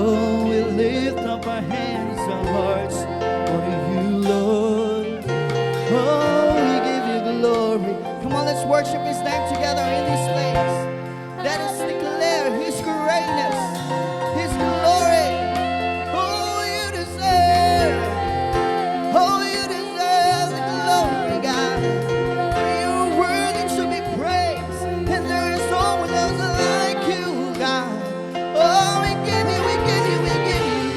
Oh, we lift up our hands, our hearts for you, Lord. Oh, we give you glory. Come on, let's worship His name together in this place. Let us declare His greatness, His glory. Oh, you deserve. Oh, you deserve the glory, God. For you are worthy to be praised, and there is no one else like you, God. Oh, we give you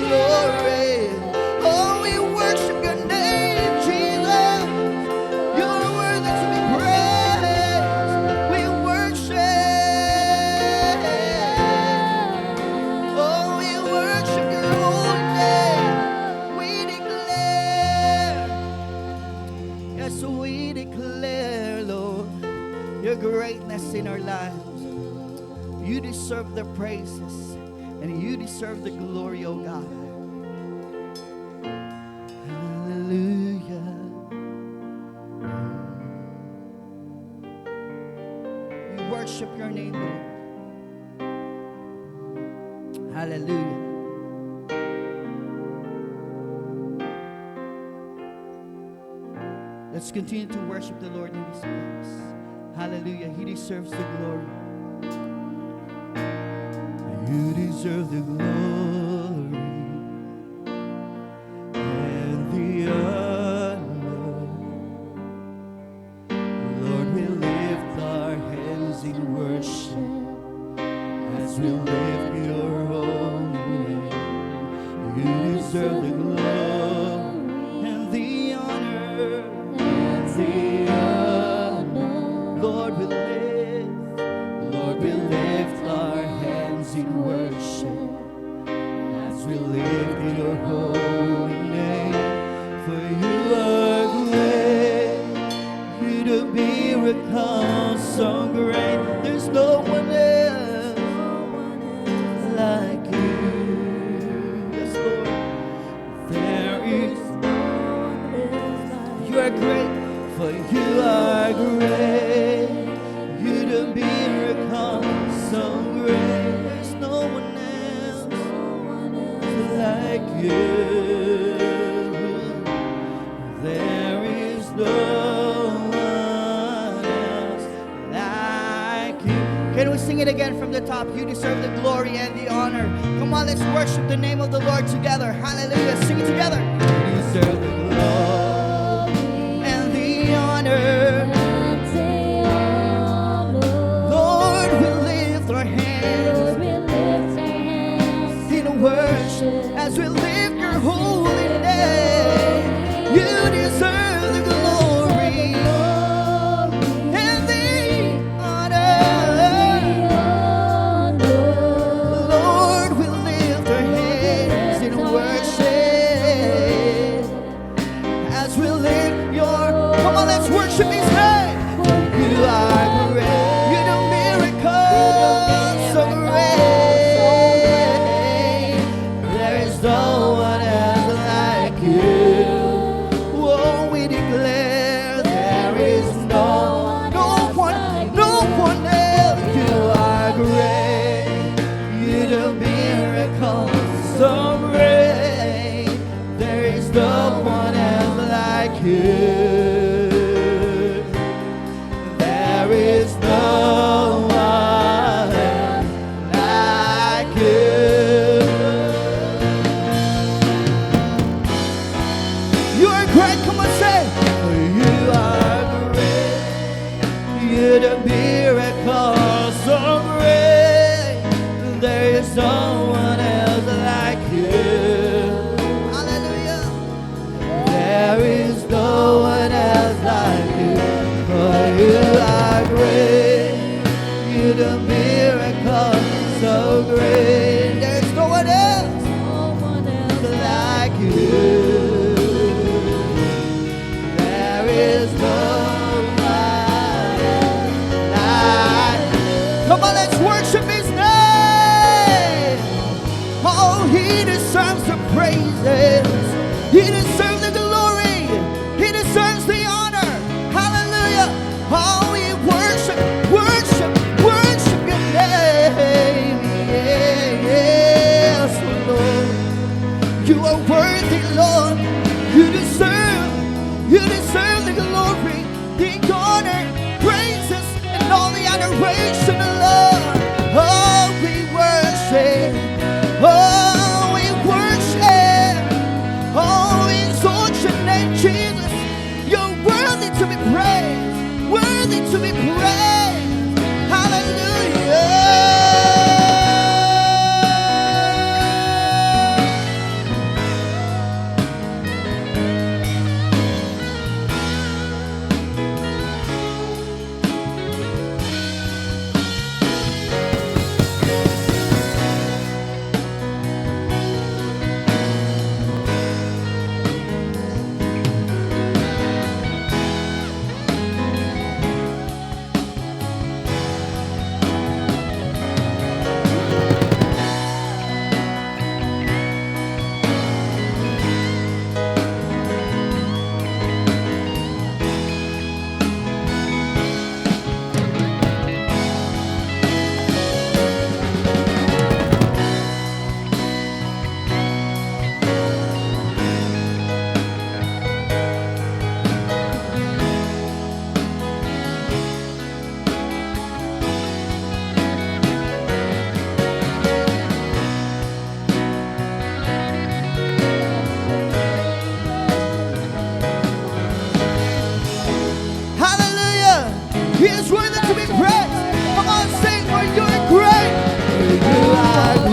glory. Oh, we worship your name, Jesus. You are worthy to be praised. We worship. Oh, we worship your holy name. We declare, yes, we declare, Lord, your greatness in our lives. You deserve the praises, and you deserve the glory, oh God. Hallelujah. We worship your name, Lord. Hallelujah. Let's continue to worship the Lord in this place. Hallelujah. He deserves the glory. You deserve the glory and the honor. Lord, we lift our hands in worship as we lift your holy name. You deserve the glory and the honor. Lord, we lift our hands in worship as we lift your holy name. For you are great, you do miracles so great. There's no one else like you. Yes, Lord. There is no one else like you. You are great, for you are great. You do miracles so great. There's no one else like you. There is no one else like you. Can we sing it again from the top? You deserve the glory and the honor. Come on, let's worship the name of the Lord together. Hallelujah. Sing it together. You deserve the glory and the honor. Lord, we lift our hands in worship as we lift your holy name. You deserve the glory and the honor. Lord, we lift our hands in worship as we lift your. Come on, let's worship His name. You are great. You do miracles so great. There is no one else like you. Oh, we declare there is no one else. You are great. You do miracles so great. There is no one else like you. There is no one else like you. You are great, come on, say. For you are great. You do miracles so great. There is no one else like you. Hallelujah. There is no one else like you. For you are great. You do miracles so great. There's no one else like you. There is no one else like you. Come on, let's worship His name. Oh, He deserves the praises. He deserves the glory. He deserves the honor. Hallelujah. Oh, we worship your name. Yes, Lord.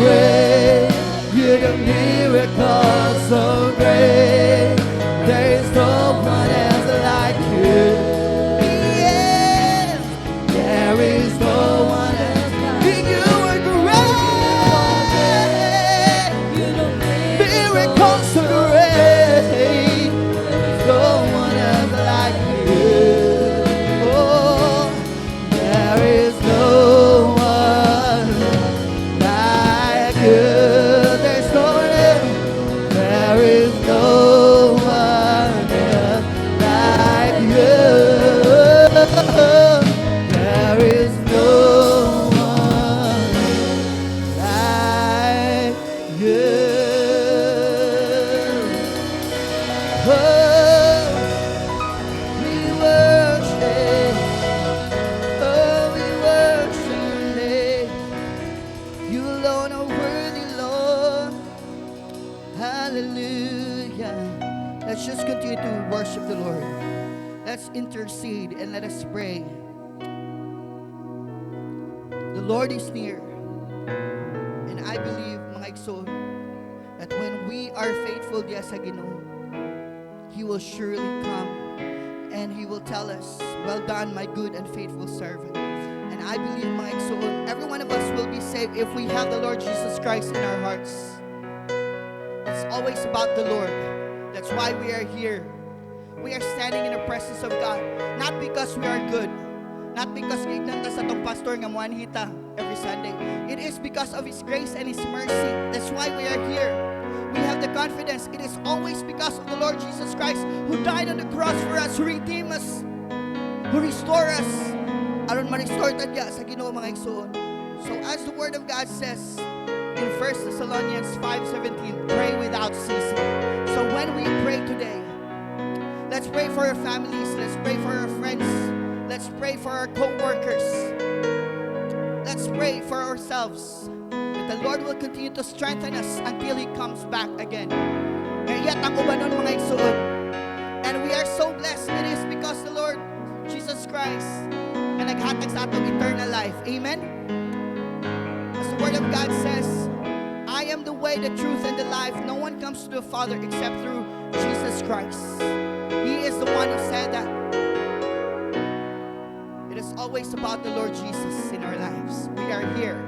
way. You're the miracle so great. There is no one else like you. Yes, there is no one else like you. You are great. Miracles so great. There's no one else like you. Oh, there is no one like you. There's no one else. There is no one else like you. There is no one like you. Oh, we worship. Oh, we worship your name. You alone are worthy, Lord. Hallelujah. Let's just continue to worship the Lord. Let's intercede and let us pray. The Lord is near. And I believe, mga igsoon, that when we are faithful diya sa Ginoo, He will surely come and He will tell us, well done, my good and faithful servant. And I believe, mga igsoon, every one of us will be saved if we have the Lord Jesus Christ in our hearts. It's always about the Lord. That's why we are here. We are standing in the presence of God. Not because we are good. Not because ignorant sa itong pastor nga muanhita every Sunday. It is because of His grace and His mercy. That's why we are here. We have the confidence. It is always because of the Lord Jesus Christ who died on the cross for us, who redeemed us, who restored us. Aron ma-restore tadya sa Ginoo, mga igsoon. So as the Word of God says in 1 Thessalonians 5:17, pray without ceasing. So when we pray today, let's pray for our families, let's pray for our friends, let's pray for our co-workers, let's pray for ourselves, that the Lord will continue to strengthen us until He comes back again. Ngayon ang ubanon, mga igsoon. And we are so blessed. It is because the Lord Jesus Christ na naghatag sa atong eternal life. Amen? As the Word of God says, I am the way, the truth, and the life. No one comes to the Father except through Jesus Christ. He is the one who said that. It is always about the Lord Jesus in our lives. We are here.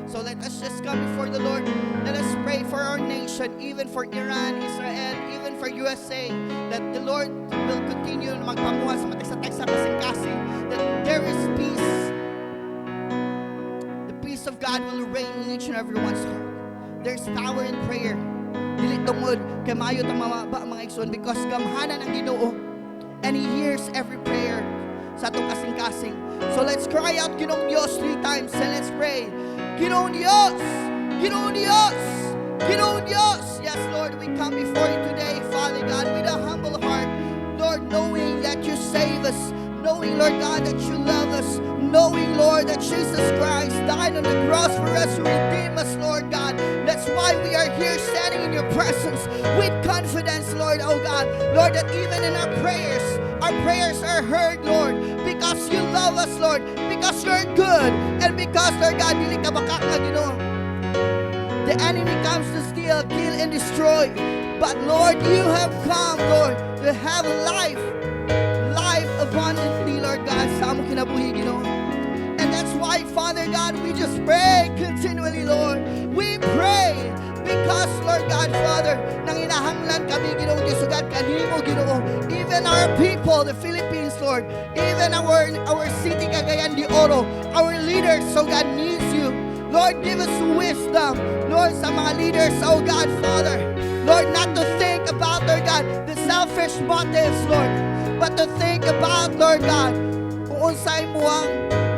So let us just come before the Lord. Let us pray for our nation, even for Iran, Israel, even for USA, that the Lord will continue na magpamuha sa matagsa-tagsa kasing-kasing, that there is peace. The peace of God will reign in each and every one's heart. There's power in prayer. Dili tungod kay maayo tang mga igsoon, because gamhanan ang Ginoo and He hears every prayer sa atong kasing-kasing. So let's cry out Ginoong Dios 3 times and let's pray. Ginoong Dios! Ginoong Dios! Ginoong Dios! Yes, Lord, we come before You today, Father God, with a humble heart. Lord, knowing that You save us, knowing, Lord God, that You love us, knowing, Lord, that Jesus Christ died on the cross for us to redeem us, Lord God. That's why we are here standing in Your presence with confidence, Lord, oh God. Lord, that even in our prayers are heard, Lord, because You love us, Lord, because You're good, and because, Lord God, dili ka baka nga Ginoo. The enemy comes to steal, kill, and destroy. But, Lord, You have come, Lord, to have life abundantly, Lord God, sa among kinabuhi, Ginoo. And that's why, Father God, we just pray continually, Lord. We pray because, Lord God, Father, nang inahanglan kami, Ginoong Diyos, God, kanimo, Ginoo. Even our people, the Philippines, Lord, even our city, Cagayan de Oro, our leaders, so God, needs You. Lord, give us wisdom, Lord, sa mga leaders, oh God, Father. Lord, not to think about, Lord God, the selfish motives, Lord, but to think about, Lord God, kung unsay mo ang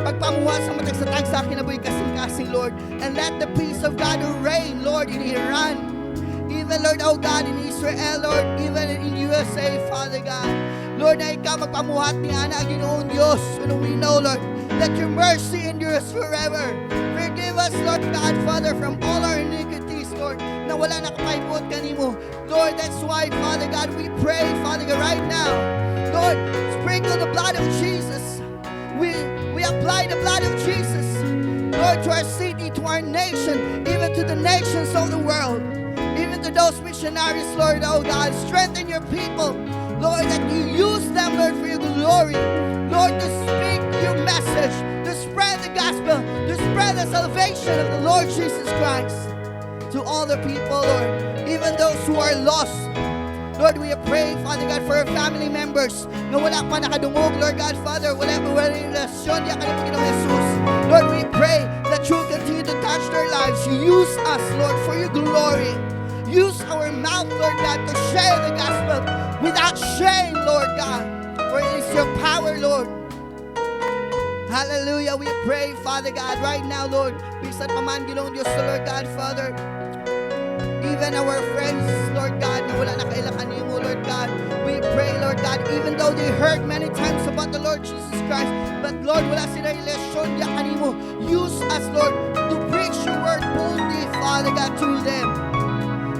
pagpamuha sa matagsa-tag sa akin na buhay kasing-kasing, Lord. And let the peace of God reign, Lord, in Iran. Even, Lord, oh God, in Israel, Lord, even in USA, Father God. Lord, na Ikaw magpamuhat ni Ana, Ginoong Diyos. And we know, Lord, that Your mercy endures forever. Forgive us, Lord God, Father, from all our iniquities, Lord, na wala nakapaibot kanimo. Lord, that's why, Father God, we pray, Father God, right now. Lord, sprinkle the blood of Jesus. We apply the blood of Jesus, Lord, to our city, to our nation, even to the nations of the world, even to those missionaries, Lord, oh God. Strengthen your people, Lord, that you use them, Lord, for your glory. Lord, to speak your message, to spread the gospel, to spread the salvation of the Lord Jesus Christ to all the people, Lord, even those who are lost. Lord, we pray, Father God, for our family members na wala pa nakadungog, Lord God, Father, wala yung relasyon niya kanina Panginoong Jesus. Lord, we pray that you continue to touch their lives. You use us, Lord, for your glory. Use our mouth, Lord God, to share the gospel without shame, Lord God, for it is your power, Lord. Hallelujah. We pray, Father God, right now, Lord, bisan pa man, Ginoong Diyos, Lord God, Father, even our friends, Lord God, na wala na kailangan niyo, Lord God, we pray, Lord God, even though they heard many times about the Lord Jesus Christ, but Lord, wala sila relasyon niya kanimo. Use us, Lord, to preach your word boldly, Father God, to them.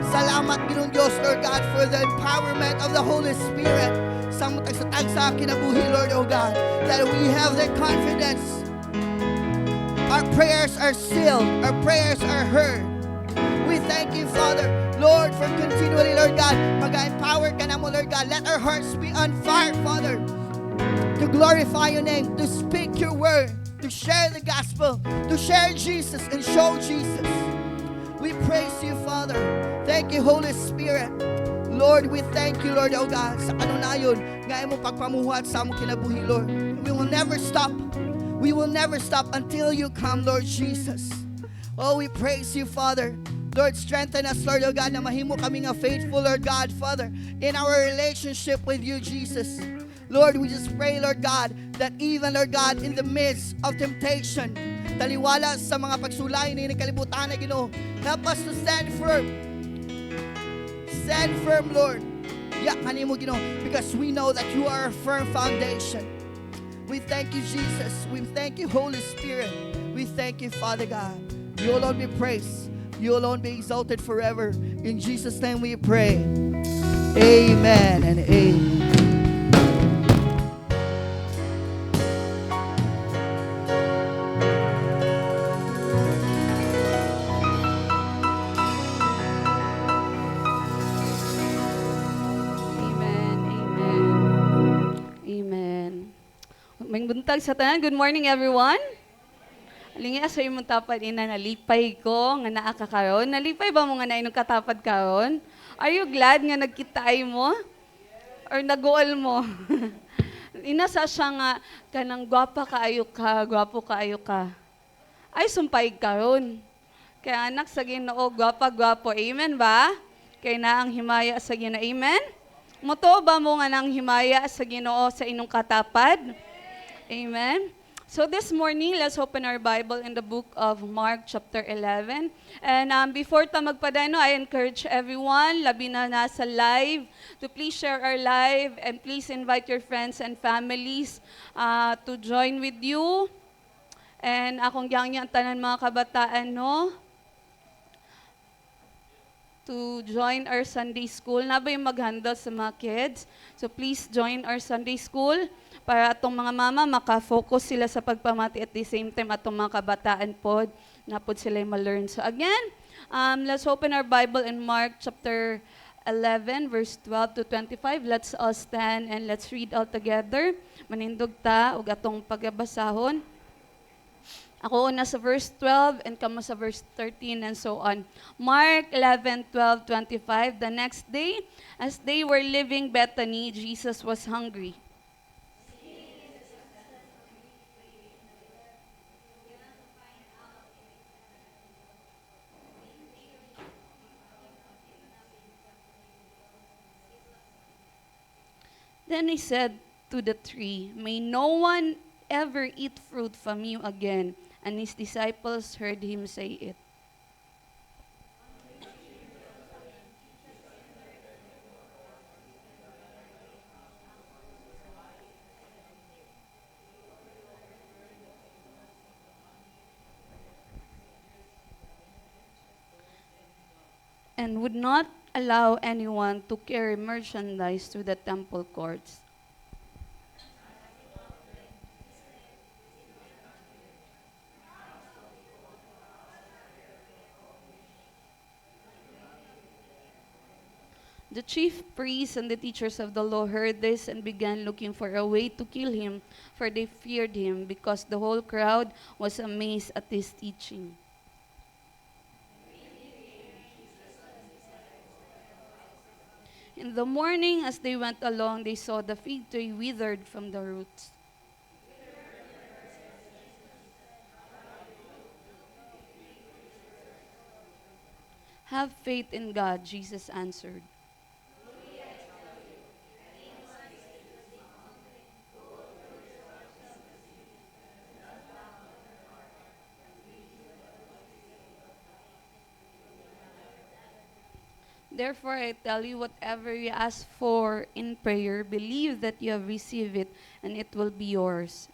Salamat, Ginoong Diyos, Lord God, for the empowerment of the Holy Spirit. Samot sa tagsa kinabuhi, Lord, oh God, that we have the confidence. Our prayers are sealed. Our prayers are heard. We thank you, Father, Lord, for continually, Lord God, mag-empower ka na mo, Lord God. Let our hearts be on fire, Father, to glorify your name, to speak your word, to share the gospel, to share Jesus and show Jesus. We praise you, Father. Thank you, Holy Spirit. Lord, we thank you, Lord, oh God, sa kanunayon, ngayon mo pagpamuhat sa among kinabuhi, Lord. We will never stop. We will never stop until you come, Lord Jesus. Oh, we praise you, Father. Lord, strengthen us, Lord, oh God, na mahimo kami nga faithful, Lord God, Father, in our relationship with you, Jesus. Lord, we just pray, Lord God, that even, Lord God, in the midst of temptation, taliwala sa mga pagsulayan ni kalibutan na Ginoo, help us to stand firm. Stand firm, Lord. Yeah, kanimo Ginoo, because we know that you are a firm foundation. We thank you, Jesus. We thank you, Holy Spirit. We thank you, Father God. You alone be praised. You alone be exalted forever. In Jesus' name we pray. Amen and amen. May buntag sa tanan. Good morning, everyone. Alingi asay mong tapad ina nalipay ko nga naa ka karon. Nalipay ba mo nga nainong katapad karon? Are you glad nga nagkitaay mo? Or naguol mo? Inasa siya nga kanang gwapa kaayo ka, gwapo kaayo ka. Ay sumpay karon. Kaya anak sa Ginoo, gwapa-gwapo. Amen ba? Kay na ang himaya sa Ginoo. Amen? Moto ba mo nga nang himaya sa Ginoo sa inong katapad? Amen. So this morning, let's open our Bible in the book of Mark chapter 11. And before ta magpadayno, I encourage everyone, labi na nasa live, to please share our live and please invite your friends and families to join with you. And akong gyang tanan mga kabataan, no? To join our Sunday school. Na ba yung mag-handle sa mga kids? So please join our Sunday school para atong mga mama maka-focus sila sa pagpamati at the same time atong mga kabataan pod na pod sila ma-learn. So again, let's open our Bible in Mark chapter 11 verse 12 to 25. Let's all stand and let's read all together. Manindog ta og atong pagbasahon. Ako una sa verse 12 and kamo sa verse 13 and so on. Mark 11:12, 25. The next day, as they were leaving Bethany, Jesus was hungry. Then he said to the tree, "May no one ever eat fruit from you again." And his disciples heard him say it. And would not allow anyone to carry merchandise to the temple courts. The chief priests and the teachers of the law heard this and began looking for a way to kill him, for they feared him, because the whole crowd was amazed at his teaching. In the morning, as they went along, they saw the fig tree withered from the roots. Have faith in God, Jesus answered. Therefore, I tell you, whatever you ask for in prayer, believe that you have received it, and it will be yours.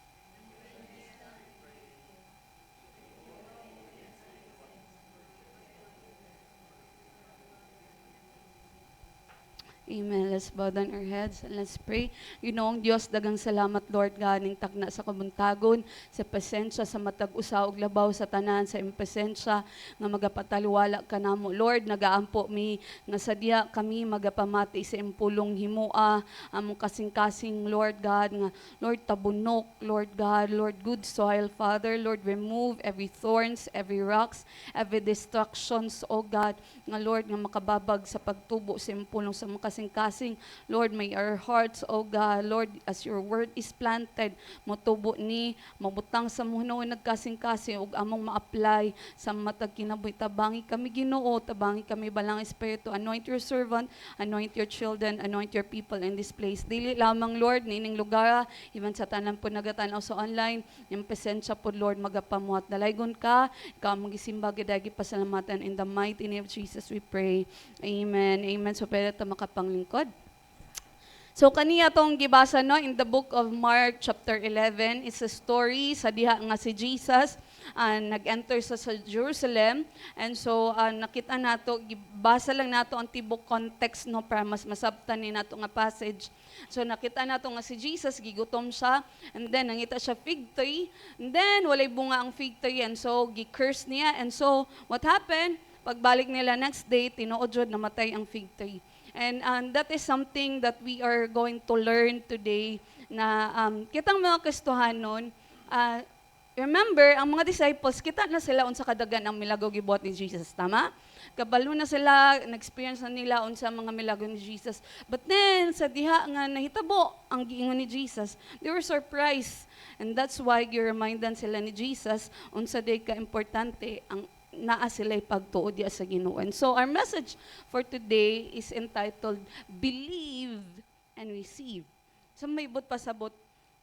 Amen. Let's bow down our heads and let's pray. Ginoong Diyos, dagang salamat, Lord God, ning tagna sa kabuntagon, sa pasensya, sa matag usa ug labaw sa tanan, sa impasensya, nga magapataliwala ka namo. Lord, nagaampo mi, nga sadya kami magapamati sa impulong himua, among kasing-kasing, Lord God, nga Lord tabunok, Lord God, Lord good soil, Father, Lord, remove every thorns, every rocks, every distractions, O God, nga Lord, nga makababag sa pagtubo sa impulong sa mga kasing-kasing. Lord, may our hearts, O God, Lord, as your word is planted, motubo ni, mabutang sa muno nagkasing-kasing, ug among ma-apply sa matag kinabuhi. Tabangi kami Ginoo, tabangi kami balang Espiritu. Anoint your servant, anoint your children, anoint your people in this place. Dili lamang, Lord, nining lugar, even sa tanan po nagatanaw sa online, yung presensya po, Lord, magapamuhat. Dalaygon ka, ikaw magisimba, gidagi pasalamatan. In the mighty name of Jesus we pray. Amen. Amen. So, pwede ito makapanglingkod. So kaniya tong gibasa no in the book of Mark chapter 11 is a story sa diha nga si Jesus nag-enter sa Jerusalem, and so nakita nato, gibasa lang nato ang tibok context no para mas masabtan ni nato nga passage. So nakita nato nga si Jesus gigutom siya, and then nangita siya fig tree, and then walay bunga ang fig tree, and so gi-curse niya, and so what happened? Pagbalik nila next day, tinuod jud namatay ang fig tree. And that is something that we are going to learn today na kitang mga Kristohanon, remember, ang mga disciples, kita na sila unsa kadagan ang milagro gibuhat ni Jesus, tama? Kabalo na sila, na-experience na nila unsa mga milagro ni Jesus. But then, sa diha nga nahitabo ang giingon ni Jesus, they were surprised. And that's why gi-remindan sila ni Jesus unsa day ka importante ang naa sila'y pagtuo diya sa Ginoo. And so our message for today is entitled, Believe and Receive. So may ibot pasabot,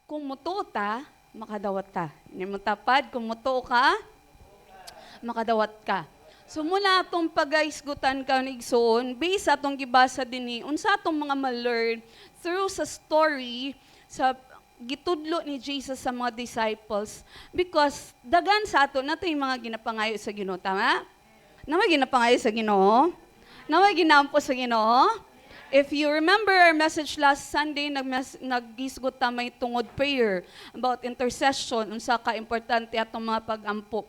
kung mutuo ta, makadawat ka. Hindi mo tapad, kung mutuo ka, makadawat ka. So mula atong pagaisgutan ka ng igsoon, based atong gibasa din unsa atong mga ma-learn through sa story, sa gitudlo ni Jesus sa mga disciples, because dagan sa ato nato yung mga ginapangayo sa Ginoo, tama? Naway ginapangayo sa Ginoo? Naway ginampo sa Ginoo? If you remember our message last Sunday, naghisgot ta may tungod prayer about intercession, unsa ka importante atong mga pag-ampo.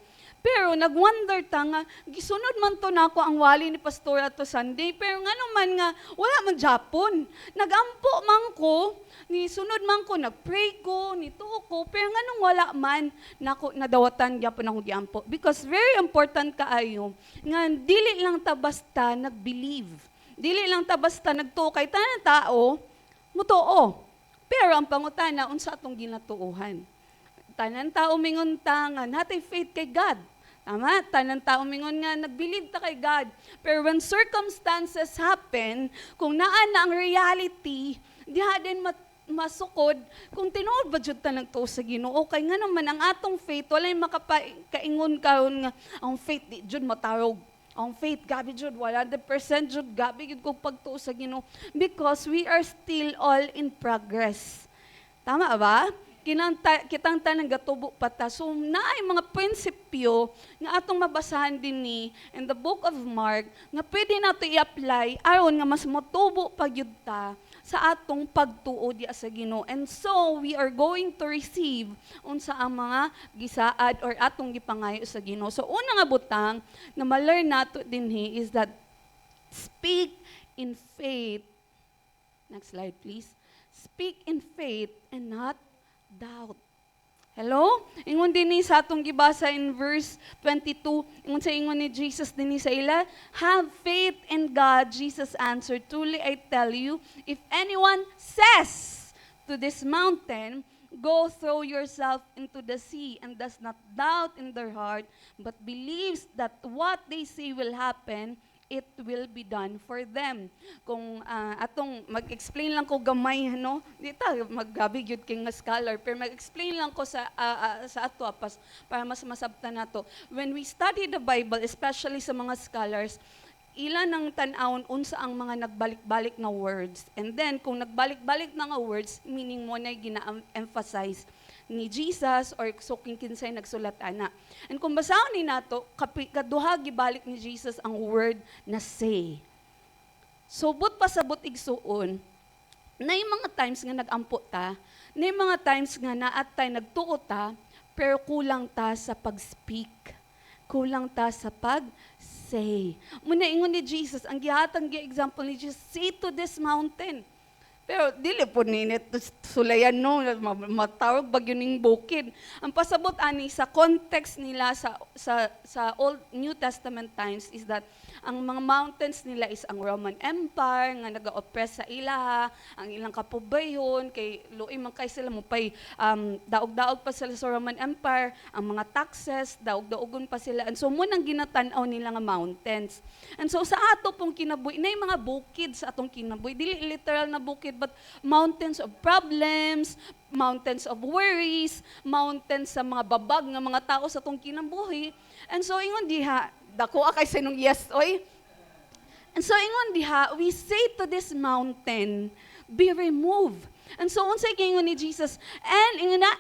Pero nagwonder ta nga, gisunod man to nako ang wali ni Pastor ato Sunday, pero nga naman nga, wala man Japon. Nagampo man ko, ni sunod man ko, nagpray ko, nituo ko, pero nga nung wala man, nako nadawatan gyapon ako giampo. Because very important kaayo, nga dili lang ta basta nag-believe. Dili lang ta basta nagtuo kay tanan tao, mutuo. Pero ang pangutana, unsa atong ginatuuhan? Tanan tao mingon ta nga natay faith kay God. Tama? Tanan tao mingon nga nag-believe ta kay God. Pero when circumstances happen, kung naa na ang reality, diha din masukod kung tinuod ba jud ta nagtuo sa Ginoo, kay nga naman ang atong faith walay makakaingon karon nga ang faith di jud matarog. Ang faith gabi jud 100% jud gabi gid kog pagtuo sa Ginoo, because we are still all in progress. Tama ba? Kitang tanang gatubo pata. So naay mga prinsipyo nga atong mabasahan din ni in the book of Mark nga pwede nato i-apply aron nga mas motubo pa gyud ta sa atong pagtuo diya sa Ginoo. And so we are going to receive unsa ang mga gisaad or atong gipangayo sa Ginoo. So una nga butang na ma-learn nato dinhi is that speak in faith. Next slide, please. Speak in faith and not doubt. Hello? Ingon din ni sa atong gibasa in verse 22, ingon sa ingon ni Jesus din ni sa ila, have faith in God, Jesus answered, truly I tell you, if anyone says to this mountain, go throw yourself into the sea, and does not doubt in their heart, but believes that what they say will happen, it will be done for them. Kung atong mag-explain lang ko gamay, no? Di ta maggabi gyud kay nga scholar, pero mag-explain lang ko sa ato para mas masabtan nato. When we study the Bible, especially sa mga scholars, ilan ang tan-awon unsa ang mga nagbalik-balik na words. And then kung nagbalik-balik na nga words, meaning mo na gina-emphasize ni Jesus or suking kinsay nagsulat ana. And kung basahon ni nato, kaduha gibalik ni Jesus ang word na say. So but pasabot igsuon, nay mga times nga nagampo ta, nay mga times nga naatay nagtuo ta, pero kulang ta sa pag-speak. Kulang ta sa pag-say. Muna ingon ni Jesus, ang gihatag example ni Jesus, say to this mountain. Pero dili po ninit sulayan no, matawag bagyo ning bukid. Ang pasabot ani sa context nila sa Old New Testament times is that ang mga mountains nila is ang Roman Empire nga naga-oppress sa ilaha, ang ilang kapobayhon kay luoy man kay sila mo pay daog-daog pa sila sa Roman Empire, ang mga taxes daog-daogon pa sila. And so mo nang ginatan-aw nila nga mountains. And so sa ato pong kinabuhi nay mga bukid sa atong kinabuhi, dili literal na bukid but mountains of problems, mountains of worries, mountains sa mga babag nga mga tao sa atong kinabuhi. And so ingon diha, dako kay sinong yes oy. And so ingon diha, we say to this mountain, be removed. And so unsay gingon ni Jesus, and ingon na,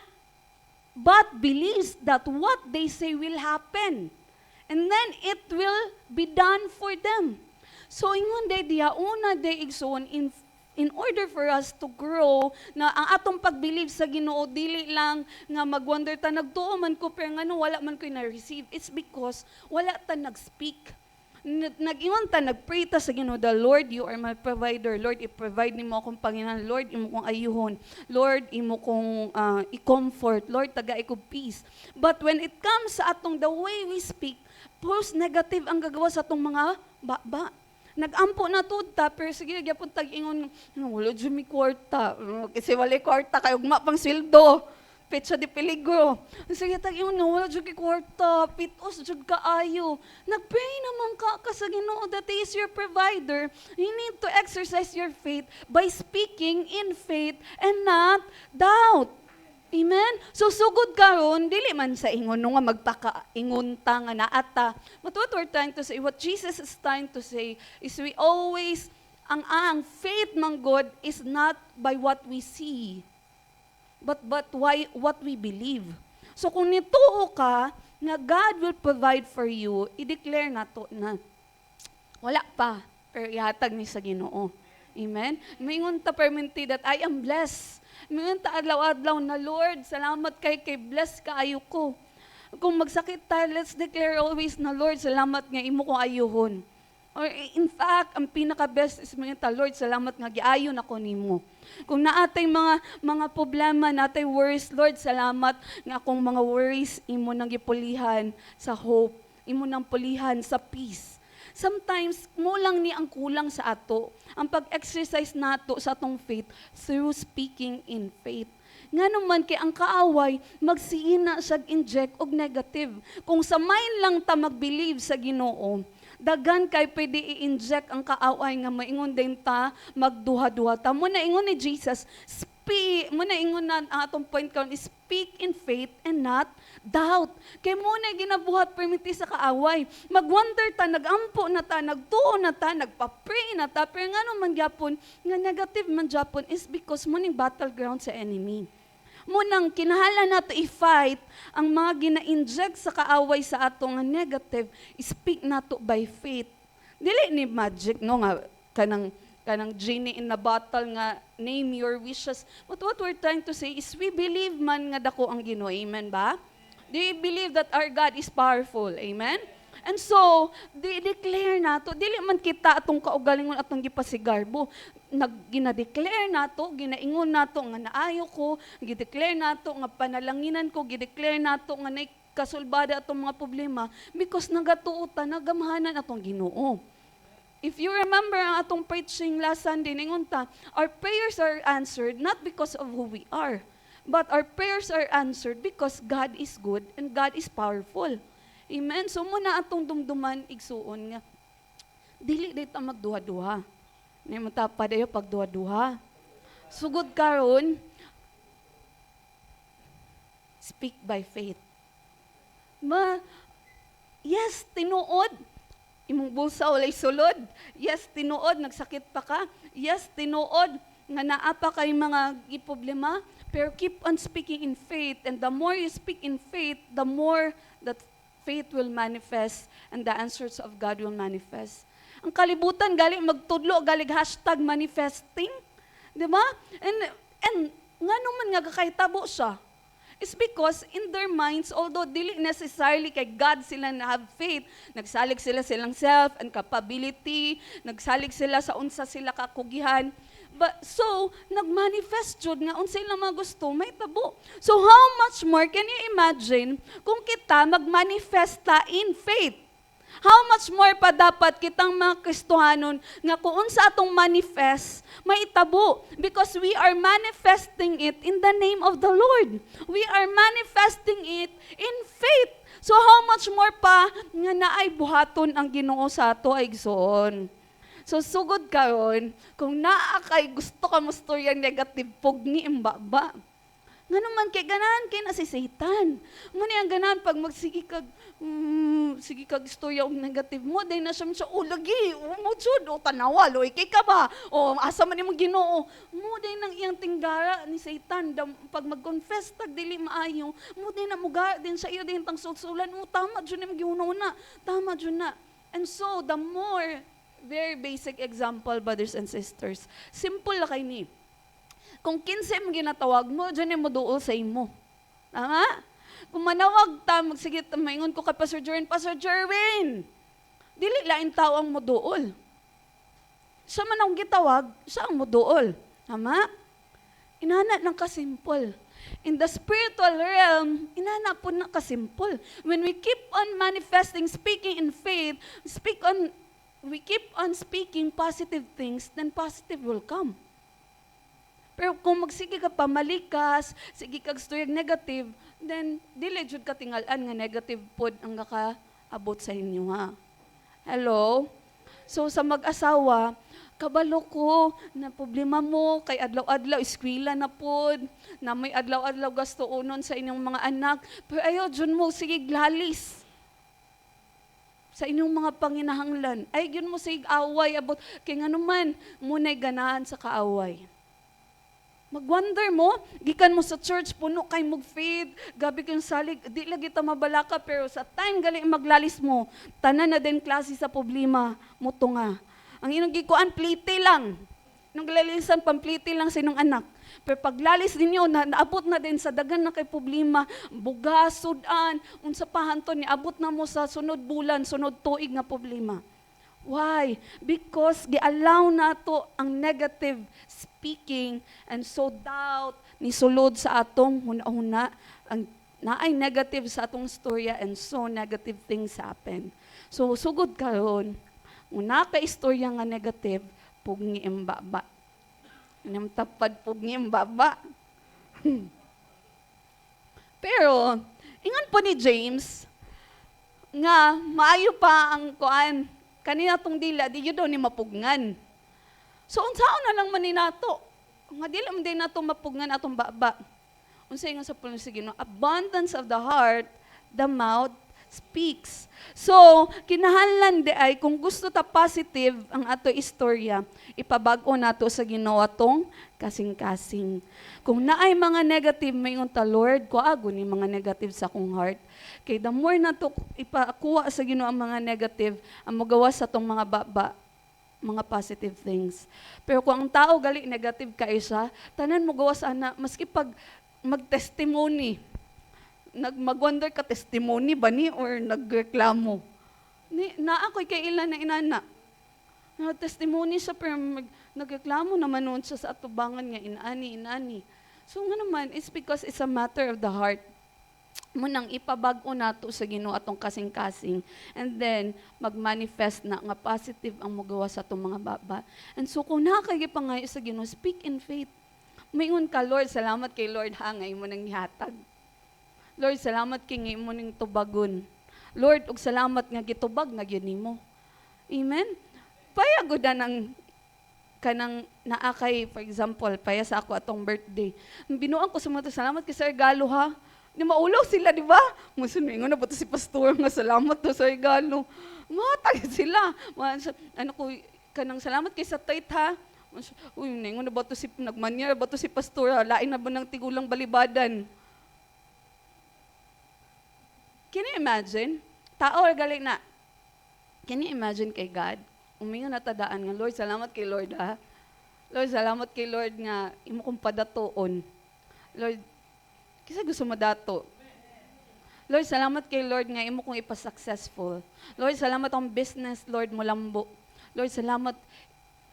but believes that what they say will happen. And then it will be done for them. So ingon diha, una day igsoon in order for us to grow, na ang atong pag-believe sa Ginoo dili lang nga mag-wonder ta nagtuo man ko pero ngano wala man ko na-receive. It's because wala ta nag-speak. Nag-ingon ta, nag-pray ta sa Ginoo, the Lord, you are my provider. Lord, i-provide nimo akong Panginoon. Lord, imo kong ayuhon. Lord, imo kong i-comfort. Lord, tagay ko peace. But when it comes sa atong the way we speak, post negative ang gagawa sa atong mga baba. Nagampo na tudta, pero sige, gyapon tag-ingon, wala dyan may kwarta. Kasi wala kwarta, kayo gma pang sweldo. Petsa di peligro. Sige, tag-ingon, wala dyan kay kwarta, pitos dyan kaayo. Nag-pray naman ka sa Ginoo that He is your provider. You need to exercise your faith by speaking in faith and not doubt. Amen? So, sugod karon dili man sa ingon nga magpaka-ingon ta nga naata. But what we're trying to say, what Jesus is trying to say, is we always, ang faith ng God is not by what we see, but what we believe. So, kung nituo ka, na God will provide for you, i-declare na to na, wala pa, pero ihatag ni sa Ginoo. Amen? Mingon ta permanently that I am blessed. Mingon ta adlaw-adlaw na Lord, salamat kay bless ka ayo ko. Kung magsakit tayo, let's declare always na Lord, salamat nga imo kong ayuhon. Or in fact, ang pinaka-best is mingon ta, Lord, salamat nga giayon ako nimo. Kung naatay mga problema, naatay worries, Lord, salamat nga akong mga worries imo nang gipulihan sa hope, imo nang pulihan sa peace. Sometimes, mo lang ni ang kulang sa ato. Ang pag-exercise nato sa atong faith through speaking in faith. Nga naman kay ang kaaway, magsiina siya inject og negative. Kung sa mind lang ta mag-believe sa Ginoo, dagan kay pwede i-inject ang kaaway nga maingon din ta, magduha-duha ta. Muna ingon ni Jesus, muna ingon na ang atong point karon is speak in faith and not doubt. Kay muna ginabuhat permiti sa kaaway. Mag-wonder ta, nagampo na ta, nagtuo na ta, nagpa-pray na ta, pero nga naman gyapon, nga negative man gyapon is because muning battleground sa enemy. Munang kinahanglan nato i-fight ang mga gina-inject sa kaaway sa ato nga negative, speak nato by faith. Dili ni magic no nga kanang genie in a bottle nga name your wishes. But what we're trying to say is we believe man nga dako ang Ginoo. Amen ba? Do you believe that our God is powerful? Amen? And so, declare nato, dili man kita atong kaugalingon atong gipasigarbo. Ginadeclare nato, ginaingon nato nga naayo ko, gideclare nato nga panalanginan ko, gideclare nato nga nay kasulbada atong mga problema because nagatuota, nagamhanan atong Ginoo. If you remember ang atong preaching last Sunday, ningon ta, our prayers are answered not because of who we are, but our prayers are answered because God is good and God is powerful. Amen? So muna atong dumduman, igsuon nga, dili dito magduha-duha. Nay matapa dayo pagduha-duha. Sugod karon, speak by faith. Yes, tinuod. Imong bulsa walay sulod. Yes, tinuod, nagsakit pa ka. Yes, tinuod, nga naa pa kay mga giproblema. Pero keep on speaking in faith. And the more you speak in faith, the more that faith will manifest and the answers of God will manifest. Ang kalibutan, gali magtudlo, galing hashtag manifesting. Di ba? And nga naman nga kakahitabo siya. It's because in their minds, although dili necessarily kay God sila na have faith, nagsalig sila silang self and capability, nagsalig sila sa unsa sila kakugihan. But so, nagmanifest jud nga unsa ila mga gusto, may tabo. So how much more can you imagine kung kita magmanifesta in faith? How much more pa dapat kitang mga Kristohanon nga kung unsa atong manifest, may itabo. Because we are manifesting it in the name of the Lord. We are manifesting it in faith. So how much more pa nga naay buhaton ang Ginoo sa ato ay igsoon. So sugod karon, kung naa kay gusto ka mo storyang negative, pugni imbaba. Nga naman kay ganahan kay na si Satan. Muna ang ganahan pag magsige kag istorya og negative mo, dahil na siya lagi, mo jud, tanawa, loy kay ka ba? O asa man imong Ginoo. Mo dahil nang iyang tinggara ni Satan, pag mag-confess tag dili maayo, mo dahil na muga din sa iyo din tang sulsulan, mo tama jud imong Ginoo na. Tama jud na. And so the more, very basic example, brothers and sisters, simple la kay ni. Kung 15 mo ginatawag mo, dyan mo duol sa imo. Tama? Kung manawag ta, magsigit, maingon ko kay Pastor Jerwin, dili lain tao ang mo duol. Siya man ang gitawag, siya ang mo duol. Tama? Inana lang ka-simple. In the spiritual realm, inana po na ka-simple. When we keep on manifesting, speaking in faith, we keep on speaking positive things, then positive will come. Pero kung magsige ka pa malikas, sige kag storyag negative, then dili jud ka tingalan nga negative pod ang nakaabot sa inyo ha. Hello? So sa mag-asawa, kabalo ko na problema mo kay adlaw-adlaw eskwela na pod, na may adlaw-adlaw gastoonon sa inyong mga anak, pero ayo jud mo sige glalis sa inyong mga panginahanglan. Ay gyud mo sige away abot kay nganuman munay ganahan sa kaaway. Mag-wonder mo, gikan mo sa church, puno kay mag-feed, gabi kang salig, di lagi ta mabalaka, pero sa time gali maglalis mo, tanan na din klase sa problema, mo to nga. Ang inong gikuan, plite lang. Nung lalisan, pamplite lang sa inyong anak. Pero paglalis ninyo, naabot na din sa dagan na kay problema, bugas, sudan, unsa pahanton, niabot na mo sa sunod bulan, sunod tuig nga problema. Why? Because gi-allow nato ang negative speaking and so doubt ni sulod sa atong huna-huna ang naay negative sa atong storya and so negative things happen. So sugod karon, una ka istorya nga negative, pugni imbaba. Inam tapad pugni imbaba. Pero ingon po ni James nga maayo pa ang kuan kanina tong dila, di yun daw ni mapugngan. So, unsaon na lang man ni nato? Nga dila man din nato mapugngan atong baba. Unsay nga sa puno sige, no? Abundance of the heart, the mouth speaks. So, kinahanglan di ay, kung gusto ta positive ang ato istorya, ipabag-o nato sa Ginoo atong kasing-kasing. Kung naay mga negative, mayon ta, Lord, kuago ni mga negative sa akong heart. Kay the more nato ipakuha sa Ginoo ang mga negative, ang magawas sa tong mga baba, mga positive things. Pero kung ang tao gali negative ka isa, tanan mo gawas ana, maski pag mag-testimony, mag-wonder ka testimony ba ni or nagreklamo. Na ako'y kay ilan na inana. Na testimony siya pero nagreklamo naman noon siya sa atubangan nga inani. So nga naman, it's because it's a matter of the heart. Munang ipabag-o nato sa Ginoo atong kasing-kasing, and then mag-manifest na nga positive ang magawa sa atong mga baba. And so kung nakakagipangayo sa Ginoo, speak in faith. Mayon ka, Lord, salamat kay Lord ha, ngayon mo nang ihatag. Lord, salamat kay ngayon mo nang tubagon. Lord, ug salamat nga gitubag na gyud nimo. Amen. Payagod na ng kanang naakay, for example, paya sa ako atong birthday. Binuang ko sa mga salamat kay Sir Galo ha. Ni maulaw sila, di ba? Musuningon na ba si pastor nga salamat to sa Galo. Matag sila. Ano ko, kanang salamat kay sa Tait ha. Uy, ningon na ba to si nagmanyar ba to si pastor ha? Lain na ba ng tigulang balibadan? Can you imagine? Tao or galing na? Can you imagine kay God? Umingon na tadaan nga, Lord, salamat kay Lord ha. Lord, salamat kay Lord nga imo kong padatoon. Lord, kasi gusto mo dato. Lord, salamat kay Lord nga imo kong ipa-successful. Lord, salamat ang business, Lord, mo lambo. Lord, salamat.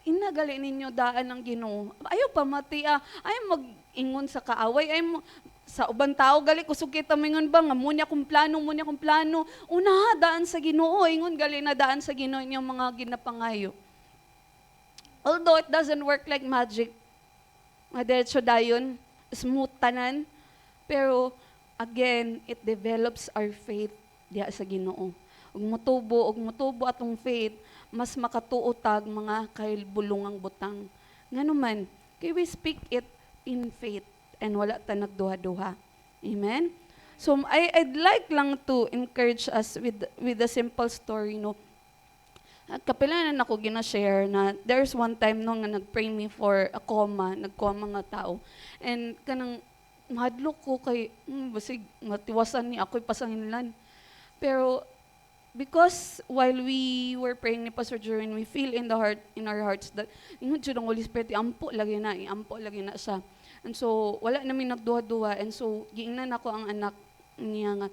Inagali ninyo daan ng Ginoo. Ayaw pa mati, ayaw mag-ingon sa kaaway, ayaw sa ubang tao, gali, kusog kita mingon ba, nga munya kong plano. Una, daan sa Ginoo, ingon gali na daan sa Ginoo inyong mga ginapangayo. Although it doesn't work like magic, diretso dayon, smooth tanan, pero, again, it develops our faith diya sa Ginoo. Ug mutubo atong faith, mas makatuotag mga kailbulungang butang. Nganuman, kay we speak it in faith and wala ta nagduha-duha. Amen? So, I'd like lang to encourage us with a simple story, no? Kapilanan ako gina-share na there's one time no nga nag-pray me for a coma, nagkoma nga tao. And kanang mahadlok ko kay, basig matiwasan ni ako'y pasanginlan. Pero, because while we were praying ni Pastor Jerwin, we feel in our hearts that, ingon siya ng Holy Spirit, ampo lagi na siya. And so, wala namin nagduha-duha. And so, giingnan ako ang anak niya nga,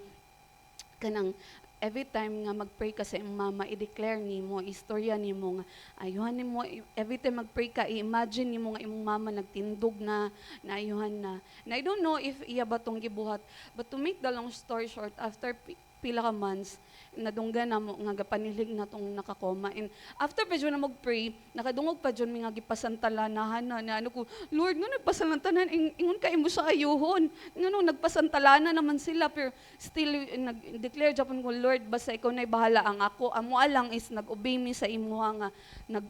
kanang, every time nga mag-pray ka sa iyong mama, i-declare ni mo, istorya ni mo nga, ayuhan ni mo, every time mag-pray ka, i-imagine ni mo nga imong mama nagtindog na ayuhan na. And I don't know if iya ba tong gibuhat, but to make the long story short, after pila ka months, nadunggan na mo nga gapanilig na tong nakakoma. And after pa dyan na mag-pray, nakadungog pa dyan mga gipasantalanahan na ano ko, Lord, nga nagpasantalan, ingon kayo mo sa ayuhon. Nga nagpasantalana naman sila, pero still nag-declare Japan ko, Lord, basta ikaw na'y bahala ang ako. Amo alang is nag-obey me sa imuha nga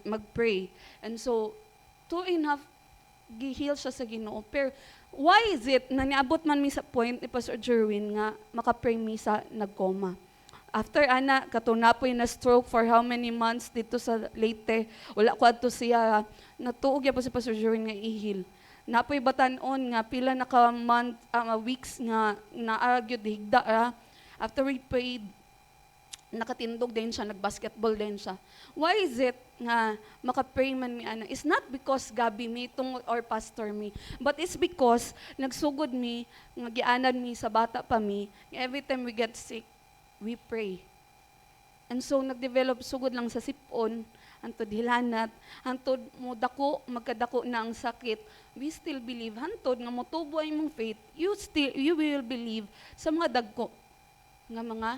mag-pray. And so, 2.5 gihil siya sa Ginoo. Pero why is it na niabot man mi sa point ni Pastor Jerwin nga makapray mi sa nagkoma? After ana, katunapoy na stroke for how many months dito sa Leyte. Wala ko ato siya, natuog ya po si Pastor Jerwin nga ihil. Napoy batanon nga pila na ka weeks nga naagyod higda. After we prayed, nakatindog din siya, nag-basketball din siya. Why is it nga makapray man mi ana? It's not because gabi mi or pastor mi, but it's because nagsugod mi, nga gianan mi sa bata pa mi, every time we get sick, we pray. And so, nag-develop sugod lang sa sipon, hantod hilanat, hantod mo dako, magkadako na ang sakit, we still believe, hantod nga motubo ay mong faith, you will believe sa mga dagko, nga mga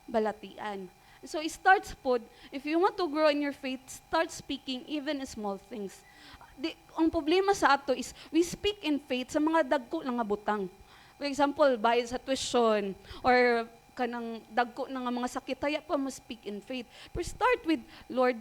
balatian. So, it starts po, if you want to grow in your faith, start speaking even small things. Ang problema sa ato is, we speak in faith sa mga dagko lang nga butang. For example, bayad sa tuition, or kanang dagko na nga mga sakit, haya pa mo speak in faith. Pero start with, Lord,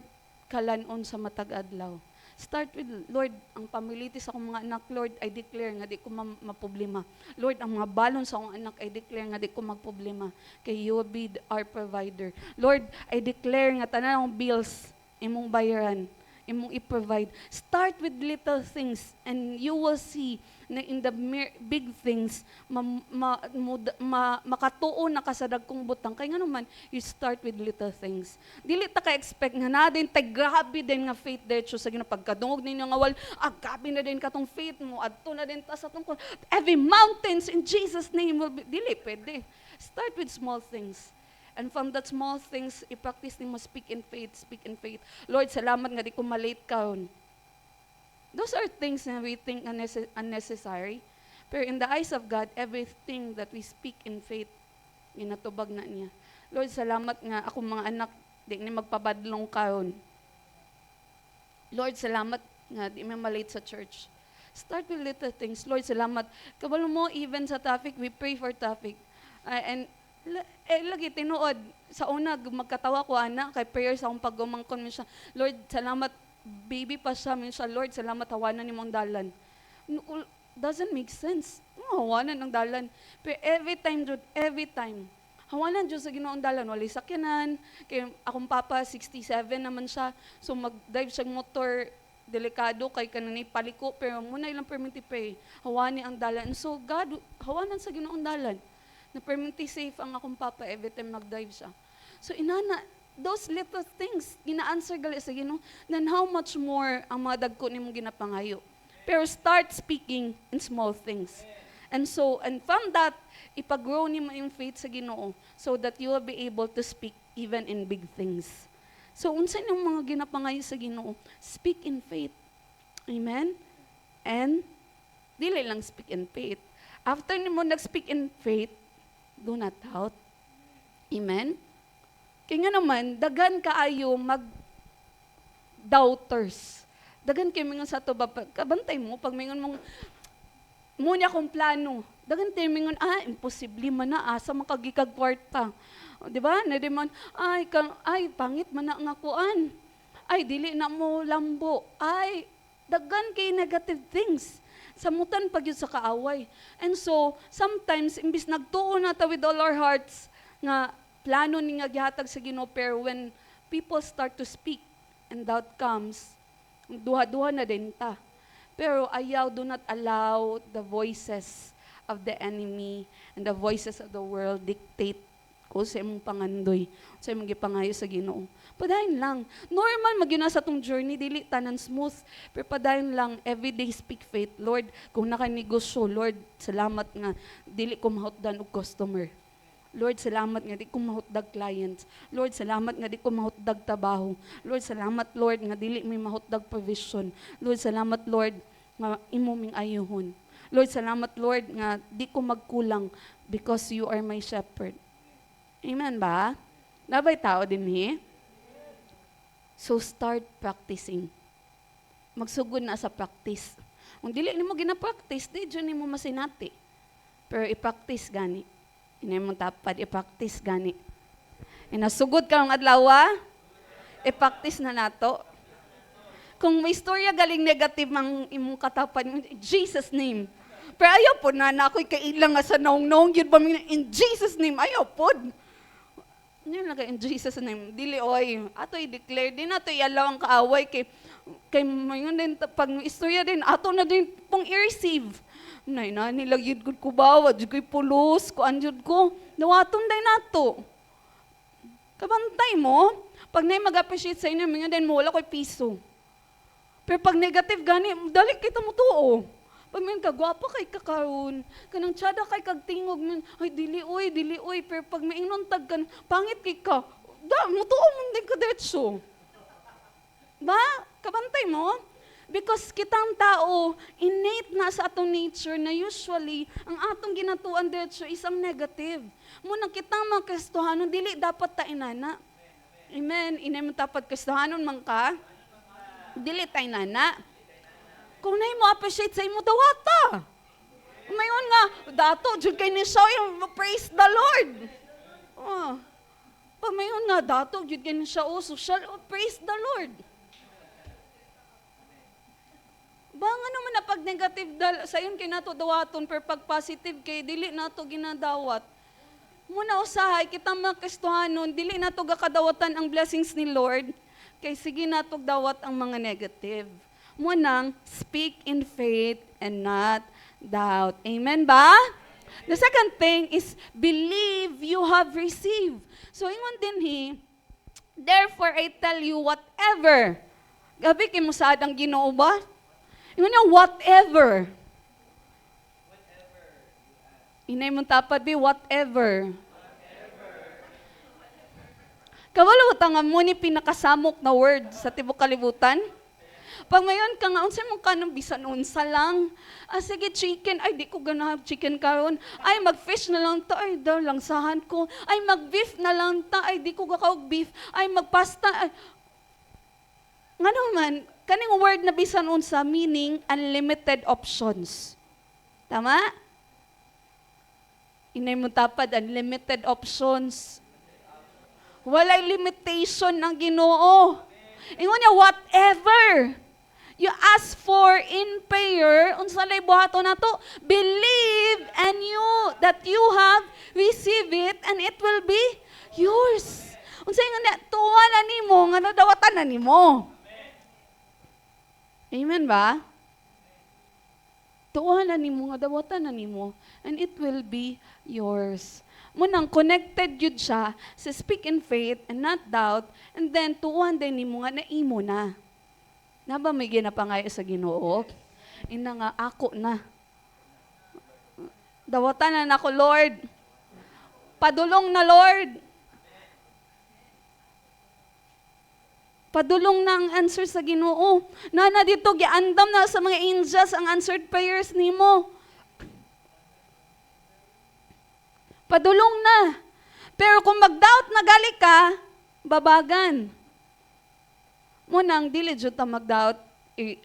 kalanon sa matag adlaw. Start with, Lord, ang pamiliti sa akong mga anak, Lord, I declare nga di ko maproblema. Lord, ang mga balon sa akong anak, I declare nga di ko magproblema. Kay you will be our provider. Lord, I declare nga tanan ang bills, imong bayaran, imong i-provide. Start with little things and you will see na in the big things, makatuon na ka sa dagkong butang. Kaya nga naman, you start with little things. Dili ta ka-expect nga na din, grabe din nga faith dito sa Ginoo. Pagkadungog ninyo nga wal, grabe na din katong faith mo, adto na din ta sa tungkol. Every mountains in Jesus' name will be, dili, pwede. Start with small things. And from that small things, i-practice ni mo speak in faith, speak in faith. Lord, salamat nga di ko malate karon. Those are things na we think unnecessary. Pero in the eyes of God, everything that we speak in faith, ginatubag na niya. Lord, salamat nga akong mga anak, di ni magpabadlong karon. Lord, salamat nga di may malate sa church. Start with little things. Lord, salamat. Kabalo mo, even sa traffic, we pray for traffic. Lagi tinuod. Sa una, magkatawa ko, ana, kay prayer sa akong pag-umangkon mo siya. Lord, salamat. Baby pa siya. Siya, Lord, salamat. Hawanan ni mong dalan. Doesn't make sense. Hawanan ng dalan. Pero every time, hawanan Diyos sa ginoong dalan. Walay sakyanan. Kaya akong papa, 67 naman siya. So mag-drive siya motor, delikado kay kanani paliko. Pero muna ilang perminti pray. Hawani ang dalan. So God, hawanan sa ginoong dalan. Na perminti safe ang akong papa every time mag-drive siya. So inana, those little things, gina-answer gali sa Ginoo, then how much more ang mga dagko nimong ginapangayo. Pero start speaking in small things. And from that, ipag-grow ni mo yung faith sa Ginoo so that you will be able to speak even in big things. So, unsa yung mga ginapangayo sa Ginoo? Speak in faith. Amen? And, dili lang speak in faith. After ni mo nag-speak in faith, do not doubt. Amen? Kaya nga naman, dagan kaayo mag-doubters. Dagan kayo mingon sa ito, kabantay mo, pag mingon mong, muna akong plano. Dagan tayo mingon, imposible man na, asa makagikag kwarta. Di ba? Na di man, pangit man na nga kuan. Ay, dili na mo lambo. Ay, dagan kay negative things. Samutan pag yun sa kaaway. And so, sometimes, imbis nagtuo na ta with all our hearts, nga plano ni nga gihatag sa Ginoo, pero when people start to speak, and doubt comes, duha-duha na din ta. Pero ayaw, do not allow the voices of the enemy and the voices of the world dictate kung sa imong pangandoy, sa imong gipangayo sa Ginoo. Padayon lang. Normal magyuna sa tong journey, dili tanan smooth. Pero padayon lang, everyday speak faith. Lord, kung nakanegosyo, Lord, salamat nga, dili ko mahutdan og customer. Lord, salamat nga di ko mahutdag clients. Lord, salamat nga di ko mahutdag trabaho. Lord, salamat, Lord, nga dili may mahutdag provision. Lord, salamat, Lord, nga imo ming ayuhon. Lord, salamat, Lord, nga di ko magkulang because you are my shepherd. Amen ba? Nabay tao din So start practicing. Magsugod na sa practice. Kung dili nimo gina-practice, di dyan nimo masinati. Pero i-practice gani. Inay mong tapad, i-practice gani. Inasugod ka ng adlaw, i-practice na nato. Kung may istorya galing negative ang imong katapad, in Jesus' name. Pero ayaw po na ako'y kailang nga sa naong-naong, yun ba in Jesus' name, ayaw po. Yun lang in Jesus' name. Dili, oy, ato i-declare din, ato i-alaw ang kaaway, kay mayon din, pag istorya din, ato na din pong i-receive. Nay na, nilag yun ko bawa, yun ko'y pulos, kuan yun ko, nawaton din nato. Kabantay mo, pag na mag-appreciate sa inyo, mayon din mo, wala ko'y piso. Pero pag negative gani, dali kita mo tuo. Pag may kagwapa kay kakaroon, kanang tsada kay kagtingog, ay dili uy. Pero pag may inuntag ka, pangit kay ka, mutuo mo din ka detso. Ba? Kabantay mo? Because kitang tao, innate na sa atong nature na usually, ang atong ginatuan detso isang negative. Muna kitang mga kristohanon, dili dapat ta inana. Amen. Inay mo dapat kristohanon man ka. Dili tayo nana. Kung na mo appreciate sa imo dawata. Mayon nga, dato, dyan kayo ni siya, praise the Lord. Pag mayon nga, dato, dyan kayo ni siya, social, praise the Lord. Ba nga naman na pag negative, sayon kayo nato dawaton, pero pag positive kayo, dili nato ginadawat. Muna usahay, kita mga Kristohanon, dili nato gakadawatan ang blessings ni Lord, kay sige nato dawat ang mga negative. Munang, speak in faith and not doubt. Amen ba? The second thing is, believe you have received. So, ingon din therefore I tell you whatever. Gabi kay mo sa adang Ginoo ba? Ingon niya, whatever. Inay mong tapad whatever. Kabalo ta nga mo ni pinakasamok na word sa tibok kalibutan. Pag ngayon ka nga, unsay mo kanong bisan unsa lang. Sige, chicken. Ay, di ko ganahan chicken karon. Ay, mag-fish na lang ta. Ay, daw, langsahan ko. Ay, mag-beef na lang ta. Ay, di ko gakaog beef. Ay, mag-pasta. Ay. Nga naman, kaning word na bisan unsa, meaning unlimited options. Tama? Inay mo tapad, unlimited options. Walay limitation ng Ginoo. Ingon niya, whatever you ask for in prayer, unsa lay buhaton nato, believe and that you have received it and it will be yours. Unsa ingon niya, tuwa na nimo nga nadawatan na nimo. Amen ba? Tuwa na nimo nga dawatan na nimo and it will be yours. Munang connected yun siya sa speak in faith and not doubt, and then tuwan din ni mo nga naimo na. Naba may ginapangayo sa Ginoo? Ina nga ako na. Dawatan na nako, Lord. Padulong na, Lord. Padulong na ang answer sa Ginoo. Na dito, giandam na sa mga angels ang answered prayers nimo. Padulong na. Pero kung mag-doubt na gali ka, babagan. Munang, dili jud ta mag-doubt.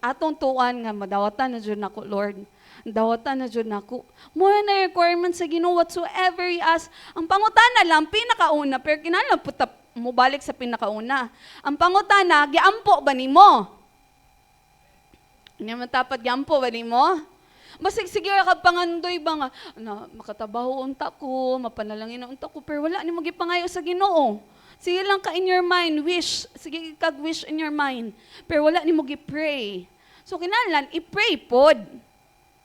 Atong tuan nga, madawatan na jud nako, Lord. Dawatan na jud nako. Muna na requirement sa Ginoo whatsoever you ask. Ang pangutana lang, pinakauna, pero kinahanglan puta mo balik sa pinakauna. Ang pangutana, giampo ba nimo? Hindi man tapat giampo ba nimo? Basig sige ka pangandoy ba nga, na, makatabaho unta ko, mapanalangin na unta ko, pero wala ni magipangayo sa Ginoo. Sige lang ka in your mind, wish. Sige kag-wish in your mind. Pero wala ni mo gi-pray. So kinahanglan, i-pray pod.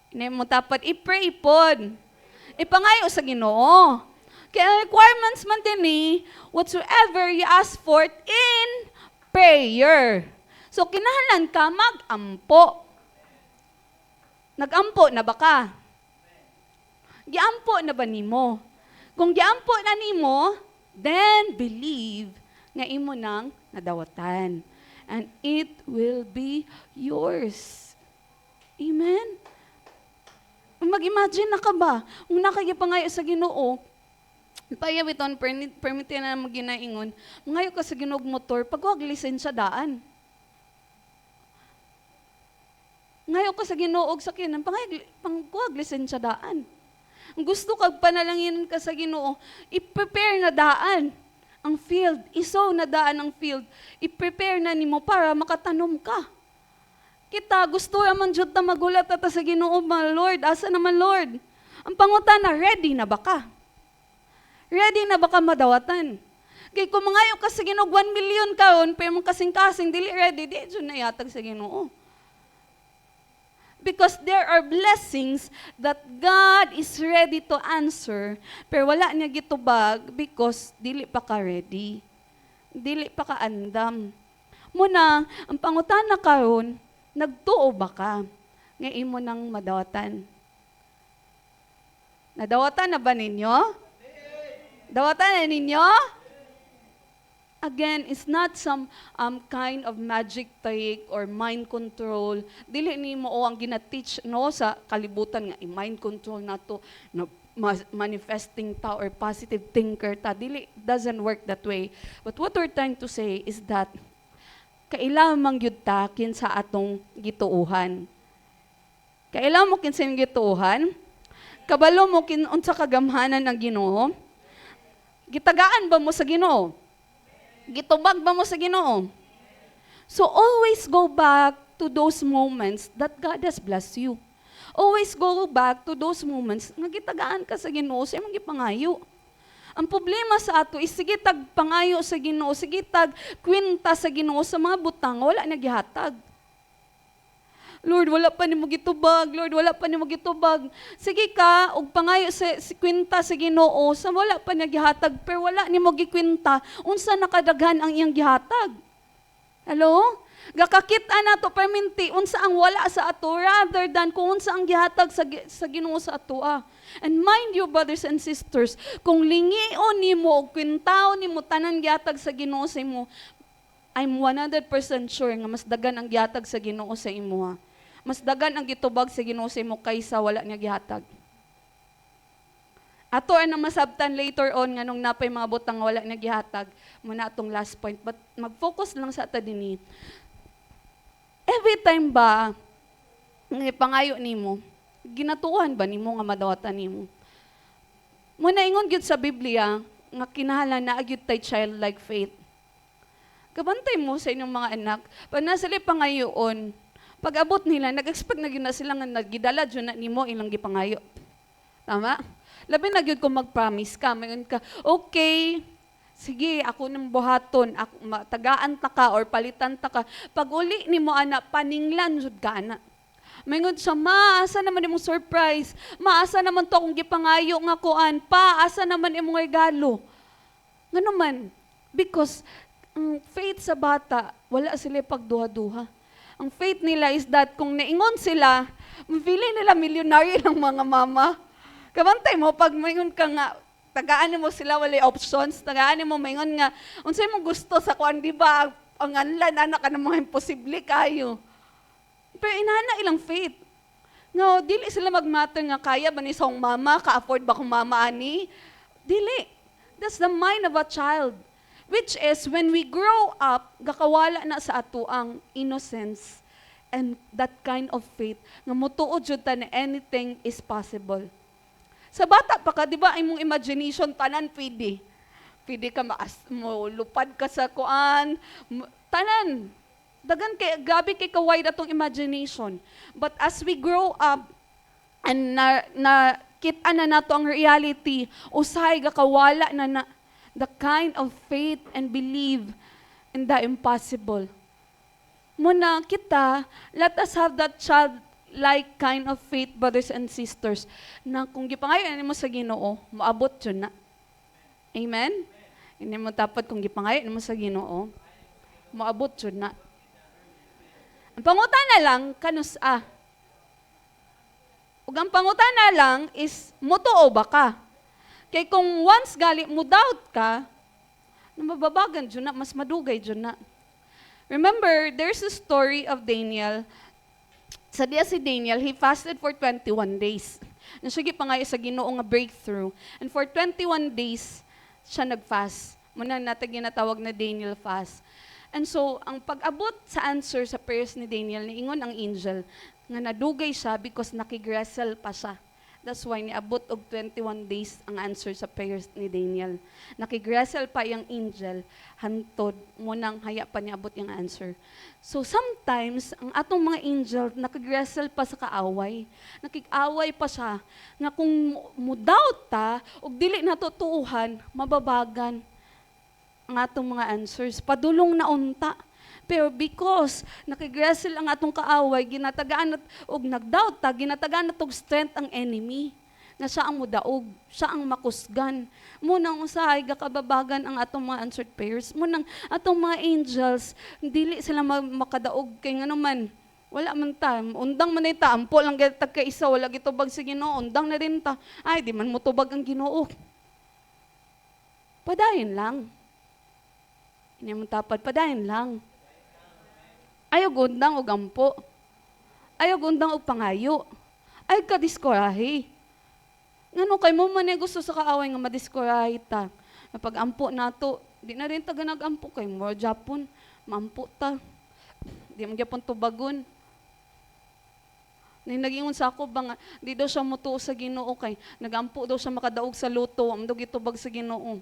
Hindi mo tapat, i-pray pod. Ipangayo sa Ginoo. Kaya requirements man din whatsoever you ask for in prayer. So kinahanglan ka mag-ampo. Nag-ampo na ba ka? Giampo na ba nimo? Kung giampo na nimo, then believe nga imo nang nadawatan. And it will be yours. Amen? Mag-imagine na ka ba? Kung nakagipangayo sa Ginoo, payawiton, permitin na maginaingon, mangayo ka sa Ginoo motor, pagwag lisensya daan. Ngayon ka sa Ginoo sa kinan, pangkuwag lisensya daan. Ang gusto kag panalangin ka sa Ginoo, i-prepare na daan ang field. Isow na daan ang field. I-prepare na nimo para makatanom ka. Kita, gusto naman jud na magulat ata sa Ginoo, Lord, asa naman Lord? Ang pangutana, ready na ba ka? Ready na ba ka madawatan? Kaya kung mangayo ka sa Ginoo, 1 million kaon, pero mong kasing-kasing, dili ready, di jud na yatag sa Ginoo. Because there are blessings that God is ready to answer, pero wala niya gitubag because dili pa ka ready. Dili pa ka andam. Muna, ang pangutana karon, nagtuo ba ka nga imo nang madawatan? Nadawatan na ba ninyo? Dawatan na ninyo? Again, it's not some kind of magic trick or mind control. Dili nimo o ang gina-teach no sa kalibutan nga i-mind control nato na manifesting ta or positive thinker ta. Dili, doesn't work that way. But what we're trying to say is that kailangan mang gyud ta kinsa atong gituuhan. Kailangan mo kinsa imong gituuhan? Kabalo mo kin unsa kagamhanan ng Ginoo? Gitagaan ba mo sa Ginoo? Gitubag ba mo sa Ginoo? So always go back to those moments that God has blessed you. Always go back to those moments nga gitagaan ka sa Ginoo sa imong gipangayo. Ang problema sa ato is sige tag pangayo sa Ginoo, sige tag kwenta sa Ginoo sa mga butang, wala na gihatag. Lord, wala pa nimo gitubag. Lord, wala pa nimo gitubag. Sige ka, og pangayo sa kwenta sa Ginoo, sa wala pa niya gihatag, pero wala nimo gikwenta, unsa nakadaghan ang iyang gihatag? Hello? Gakakita na to perminti unsa ang wala sa ato rather than kung unsa ang gihatag sa Ginoo sa ato. And mind you, brothers and sisters, kung lingion nimo o kwintaon nimo tanan gihatag sa Ginoo sa imo, I'm 100% sure nga mas dagan ang gihatag sa Ginoo sa imo. Mas dagan ang gitubag sa Ginoo sa imo kaysa wala niya gihatag. Ato ang masabtan later on nga nung napay mga butang wala niya gihatag, muna atong last point, but mag-focus lang sa ata dinhi. Every time ba pangayo nimo, ginatuhan ba nimo nga madawatan nimo? Muna ingon gyud sa Biblia nga kinahanglan na gyud tay childlike faith. Kabantay mo sa inyong mga anak, pag nasa pangayoon, pag abot nila, nag-expect na gyud na sila nga nagidala jud na nimo ilang gipangayo. Tama? Labi na gyud kung mag-promise ka, mayon ka, okay, sige, ako nang buhaton, ako, tagaan ta ka or palitan ta ka. Pag uli ni mo, anak, paninglan, jud ka, anak. Mayroon siya, maasa naman imong surprise. Maasa naman to kung gipangayo nga kuan. Paasa naman imong regalo. Nga naman, because faith sa bata, wala sila pagduha-duha. Ang faith nila is that kung naingon sila, mapili nila milyonaryo ng mga mama. Kabantay mo, pag mayroon ka nga, tagaan mo sila, wala options, tagaan mo, mayroon nga, unsay mo gusto sa kuan, di ba, ang anlan, anak ka ng mga imposible kayo. Pero inana ilang faith. No, dili sila magmatter nga kaya ba ni song mama, ka-afford ba kung mama ani? Dili. That's the mind of a child. Which is, when we grow up, gakawala na sa ato ang innocence and that kind of faith nga mutuod jud ta na anything is possible. Sa bata pa ka, di ba, imong imagination, tanan pwede. Pwede ka mo lupad ka sa kuan, tanan. Dagan kay gabi kay kaway atong imagination. But as we grow up and kita na nato ang reality, usahay gakawala na the kind of faith and believe in the impossible. Muna kita, let us have that childlike kind of faith, brothers and sisters, na kung gipangayon mo sa Ginoo, maabot yun na. Amen? Hindi mo dapat kung gipangayon mo sa Ginoo, maabot yun na. Ang pangutana lang, kanus-a. Ug ang pangutana lang is, mutuo ba ka? Kaya kung once gali mo doubt ka, na mababagan dyan na, mas madugay dyan na. Remember, there's a story of Daniel. Sa diya si Daniel, he fasted for 21 days. Nasigi pa nga sa Ginoo nga breakthrough. And for 21 days, siya nag-fast. Muna natin ginatawag na Daniel fast. And so, ang pag-abot sa answer sa prayers ni Daniel, niingon ang angel, nga nadugay siya because nakigresel pa siya. That's why niabot og 21 days ang answer sa prayers ni Daniel. Nakigresel pa yung angel, hantod, munang haya pa niabot yung answer. So sometimes, ang atong mga angel, nakigresel pa sa kaaway. Nakig-away pa siya, nga kung mo-doubt ta, o dili natutuuhan, mababagan ang atong mga answers. Padulong na unta. Pero because nakigresel ang atong kaaway, ginatagaan at og nagdoubt ta, ginatagaan at og strength ang enemy. Na siya ang mudaog, siya ang makusgan. Munang usahay, gakababagan ang atong mga answered prayers. Munang atong mga angels, dili sila makadaog kay nga naman. Wala man ta, undang man ta, ampo lang gitag kaisa, wala gitubag sa Ginoo, undang na rin ta. Ay, di man mo tubag ang Ginoo. Padayon lang. Hindi mo tapad, padayon lang. Ayaw gundang o gampo. Ayaw gundang o pangayo. Ayaw ka diskorahi. Ngano kay mo man gusto sa kaaway nga madiskorahi ta. Napag ampo nato, di na rin ta ganag-ampo kay mo Japon, mampo ta. Di man gyapon tubagon. Nagingon sa ako ba nga, di daw siya mutuo sa Ginoo kay nagampo daw siya makadaog sa luto, amdo gitubag sa Ginoo.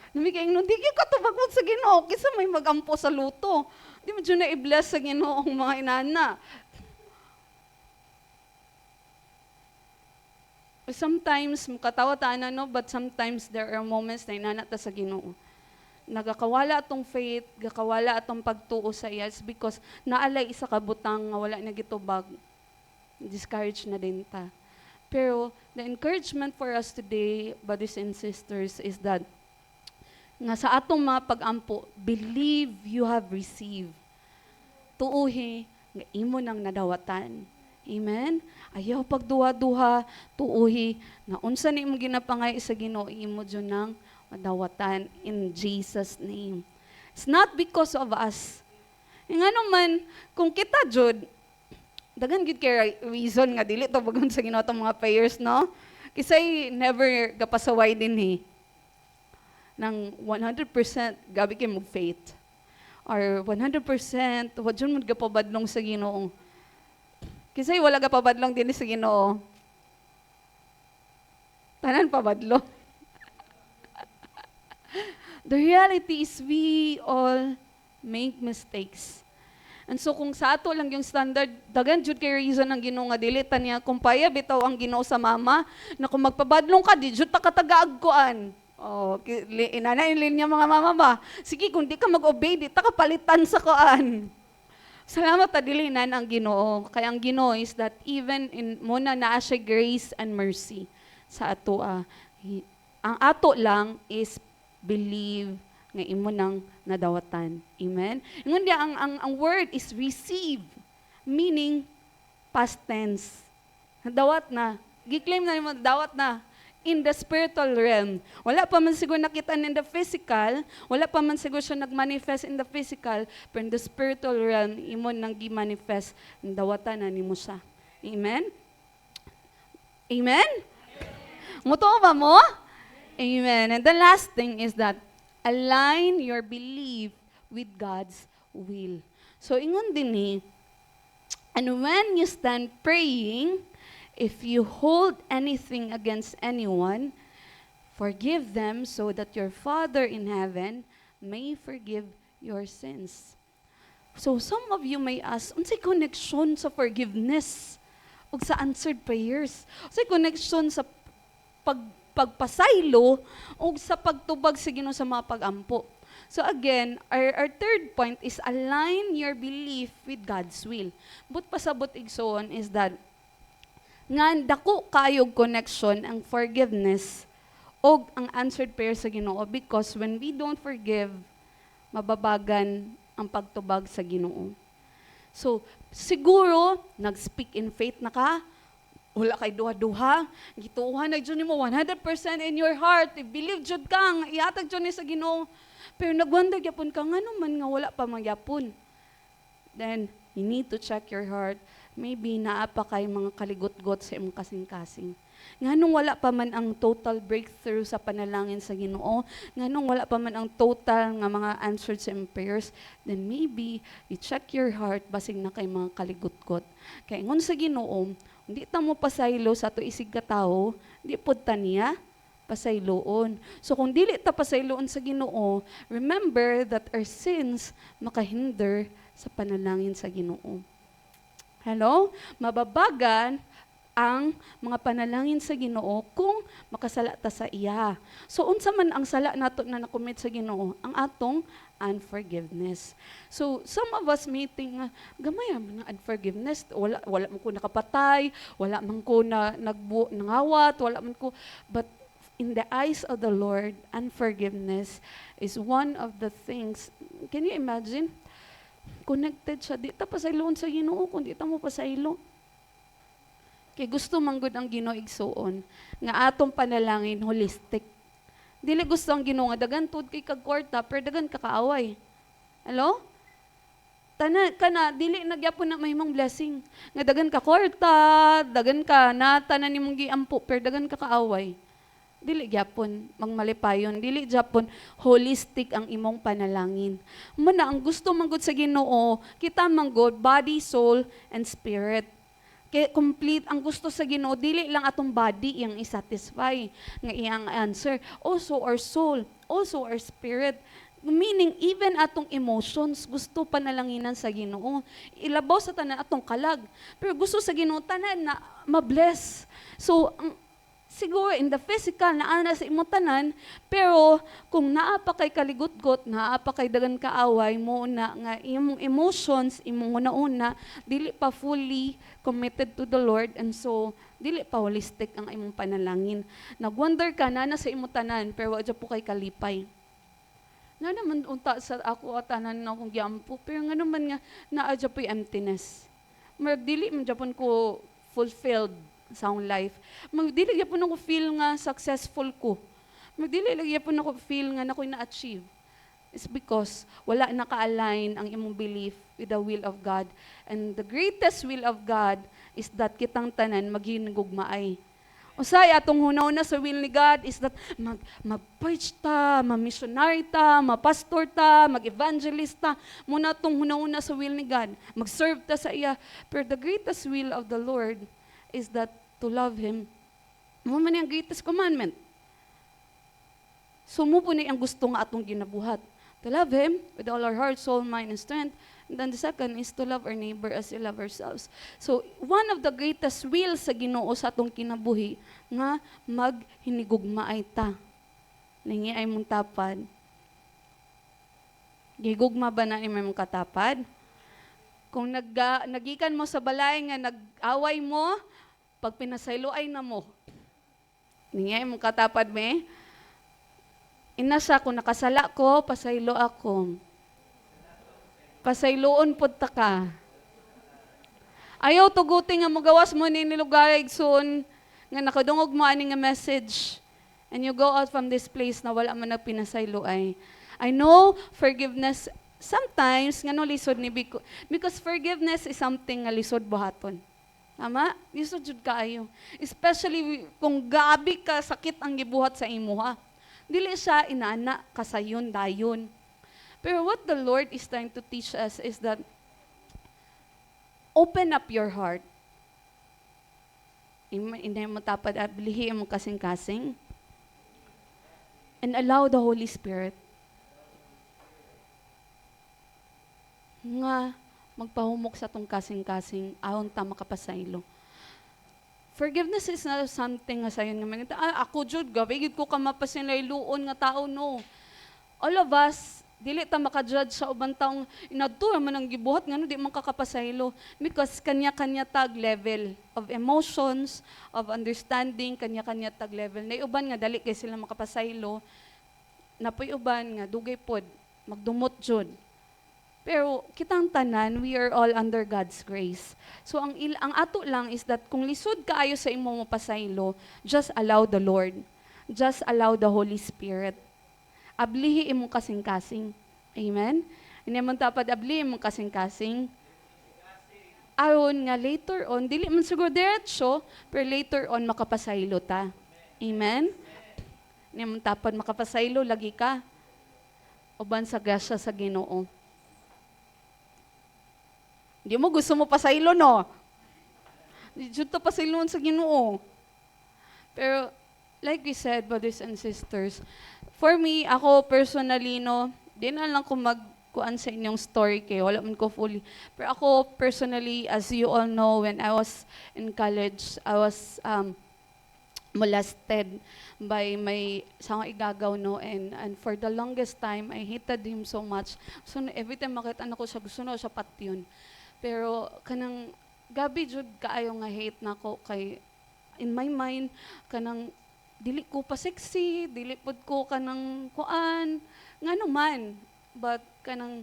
Namigay no, di ka tubag mo sa Ginoo, kisa may magampo sa luto. Di mo dyan na i-bless sa Ginoong mga inana. Sometimes, makatawa ta na, no? But sometimes there are moments na inana ta sa Ginoo. Nagakawala atong faith, gakawala atong pagtuo sa iya because naalay isa ka butang nga wala na gitubag. Discourage na din ta. Pero the encouragement for us today, brothers and sisters, is that nga sa atong mga pag-ampo, believe you have received. Tuuhi nga imo nang nadawatan. Amen? Ayaw pagduha-duha, tuuhi nga unsa ni imong ginapangay sa Ginoo imo jud nang madawatan in Jesus name. It's not because of us. Nga naman, kung kita jud, dagan gid kay reason nga dili to bagon sa Ginoo tong mga prayers, no? Kisay never gapasaway din ng 100% gabi kay mo faith. Or 100% wa jud mo gapabadlong sa Ginoo. Kisay wala gapabadlong din sa Ginoo. Tanan pabadlo. The reality is we all make mistakes. And so kung sa ato lang yung standard, dagan jud kay reason ang Ginoo nga dili ta niya kumpaya bitaw ang Ginoo sa mama na kung magpabadlong ka di jud ta katagaag kuan. Oh, inana yung linya mga mama ba? Sige, kung di ka mag-obey, di ta kapalitan sa kuan. Salamat ta dilinan ang Ginoo. Kaya ang Ginoo is that even in muna naa siya grace and mercy sa ato. Ang ato lang is believe nga imo nang nadawatan. Amen? Ingon dia ang word is receive, meaning past tense. Nadawat na. Giklaim na mo dawat na in the spiritual realm. Wala pa man siguro nakita in the physical, wala pa man siguro siya nag-manifest in the physical, pero in the spiritual realm, imo nang gi-manifest, dawatan na nimo siya. Amen? Amen? Mutuo ba mo? Amen. And the last thing is that align your belief with God's will. So, ingon din and when you stand praying, if you hold anything against anyone, forgive them so that your Father in heaven may forgive your sins. So some of you may ask, unsay connection sa forgiveness ug sa answered prayers? Unsay connection sa pagpasaylo ug sa pagtubag sa Ginoo sa mga pag-ampo? So again, our third point is align your belief with God's will. But pasabot igsoon is that nga dako kayog connection ang forgiveness o ang answered prayer sa Ginoo because when we don't forgive, mababagan ang pagtubag sa Ginoo. So, siguro, nag-speak in faith na ka, wala kay duha-duha, gituuhan na dyan mo 100% in your heart, believe jud ka, iatag dyan sa Ginoo, pero nagwanda gyapon ka, nga naman nga wala pa magyapon. Then, you need to check your heart. Maybe naapa kay mga kaligot-got sa imong kasing-kasing. Nganong wala pa man ang total breakthrough sa panalangin sa Ginoo, nganong wala pa man ang total nga mga answered sa imong prayers, then maybe you check your heart basig na kay mga kaligot-got. Kay ngon sa Ginoo, hindi ta mo pasaylo sa ato isig ka tawo, di pud ta niya pasayloon. So kung dili ta pasayloon sa Ginoo, remember that our sins makahinder sa panalangin sa Ginoo. Hello? Mababagan ang mga panalangin sa Ginoo kung makasala ta sa iya. So unsa man ang sala nato na nakomit sa Ginoo? Ang atong unforgiveness. So some of us may think gamay ang unforgiveness, wala man ko nakapatay, wala man ko nangawat, wala man ko, but in the eyes of the Lord, unforgiveness is one of the things. Can you imagine? Connected siya. Di ta pasayloon sa Ginoo kung di ta mo pasaylo. Kay gusto manggod ang Ginoo igsuon nga atong panalangin holistic. Dili gusto ang Ginoo nga dagan tud kay kagkwarta pero dagan kakaaway. Hello? Kana dili nagyapon na mahimong blessing. Nga dagan ka kwarta, dagan ka na tanan nimong giampo pero dagan ka kaaway. Dili gyapon mangmalipayon, dili gyapon holistic ang imong panalangin. Muna ang gusto manggod sa Ginoo, kita manggod body, soul and spirit. Kaya complete ang gusto sa Ginoo, dili lang atong body iyang isatisfy nga iyang answer, also our soul, also our spirit. Meaning even atong emotions gusto panalanginan sa Ginoo. Ilabaw sa tanan atong kalag, pero gusto sa Ginoo tanan na ma-bless. So siguro in the physical naana sa imong tanan, pero kung naa pa kay kaligot-got, naa pa kay dagan kaaway mo na nga imong emotions imong una-una dili pa fully committed to the Lord, and so dili pa holistic ang imong panalangin. Nagwonder ka na sa imong tanan pero wa po kay kalipay. Na naman unta sa ako atanan na akong giampo, pero nga naman nga naa dya po'y emptiness. Magdili man Japon ko fulfilled sa akong life. Magdili gyapon ako feel nga successful ko. Magdili lagi gyapon ako feel nga nakoy na-achieve. It's because wala naka-align ang imong belief with the will of God. And the greatest will of God is that kitang tanan maghinugmaay. Usay atong hunaw sa will ni God is that mag-preach ta, ma-missionary ta, ma-pastor ta, mag-evangelista. Muna atong hunaw sa will ni God. Mag-serve ta sa iya. Pero the greatest will of the Lord is that to love Him. Mo man ang greatest commandment. Sumupo ni ang gusto nga atong ginabuhat. To love Him with all our heart, soul, mind, and strength. And then the second is to love our neighbor as we love ourselves. So, one of the greatest wills sa Ginoo sa atong kinabuhi, nga maghinigugmaay ta. Lingi ay mong tapad. Gigugma ba na imong katapad? Kung nagikan mo sa balay nga nag-away mo, pag pinasaylo ay na mo. Lingi ay mong katapad me. Inasa kung nakasala ko, pasaylo ako. Pasayloon pod ta ka. Ayaw tuguti nga magawas mo ni nilugar igsoon nga nakadungog mo ani nga message and you go out from this place na wala man nagpinasaylo ay. I know forgiveness sometimes nga no lisod ni because forgiveness is something nga lisod buhaton. Tama? Lisod jud kaayo. Especially kung gabi ka sakit ang gibuhat sa imuha. Dili siya inana kasayon dayon. Pero what the Lord is trying to teach us is that open up your heart. Hindi mo tapad at bilihi mo kasing-kasing. And allow the Holy Spirit nga magpahumok sa tong kasing-kasing ayon ta makapasaylo. Forgiveness is not something nga sayon nga ako jud gabi gid ko ka mapasinlayloon nga tao no. All of us dili ta maka-judge sa ubang taong inadto man ang gibuhat ngano di man kakapasaylo because kanya-kanya tag level of emotions, of understanding, kanya-kanya tag level. Nay uban nga dali kay sila makapasaylo. Napoy uban nga dugay pod magdumot jud. Pero kitang tanan, we are all under God's grace. So ang ato lang is that kung lisod kaayo sa imo mapasaylo, just allow the Lord. Just allow the Holy Spirit. Ablihi imo kasing-kasing. Amen? Hindi man tapad ablihi imo kasing-kasing. Aron nga later on, dili man siguro diretso, pero later on makapasaylo ta. Amen? Hindi man tapad makapasaylo, lagi ka. Uban sa grasya sa Ginoo. Di mo gusto mo pasaylo, no? Diyod to pasaylon sa Ginoo. Pero, like we said, brothers and sisters, for me, ako personally, no, di na lang ko magkuan sa inyong story kayo. Wala man ko fully. Pero ako personally, as you all know, when I was in college, I was molested by my isang igagaw, no, and for the longest time, I hated him so much. So, every time makita ko siya, gusto na siya patyon. Pero kanang gabi jud kaayo nga hate nako kay in my mind kanang dili ko pa sexy, dili pud ko kanang kuan ngano man, but kanang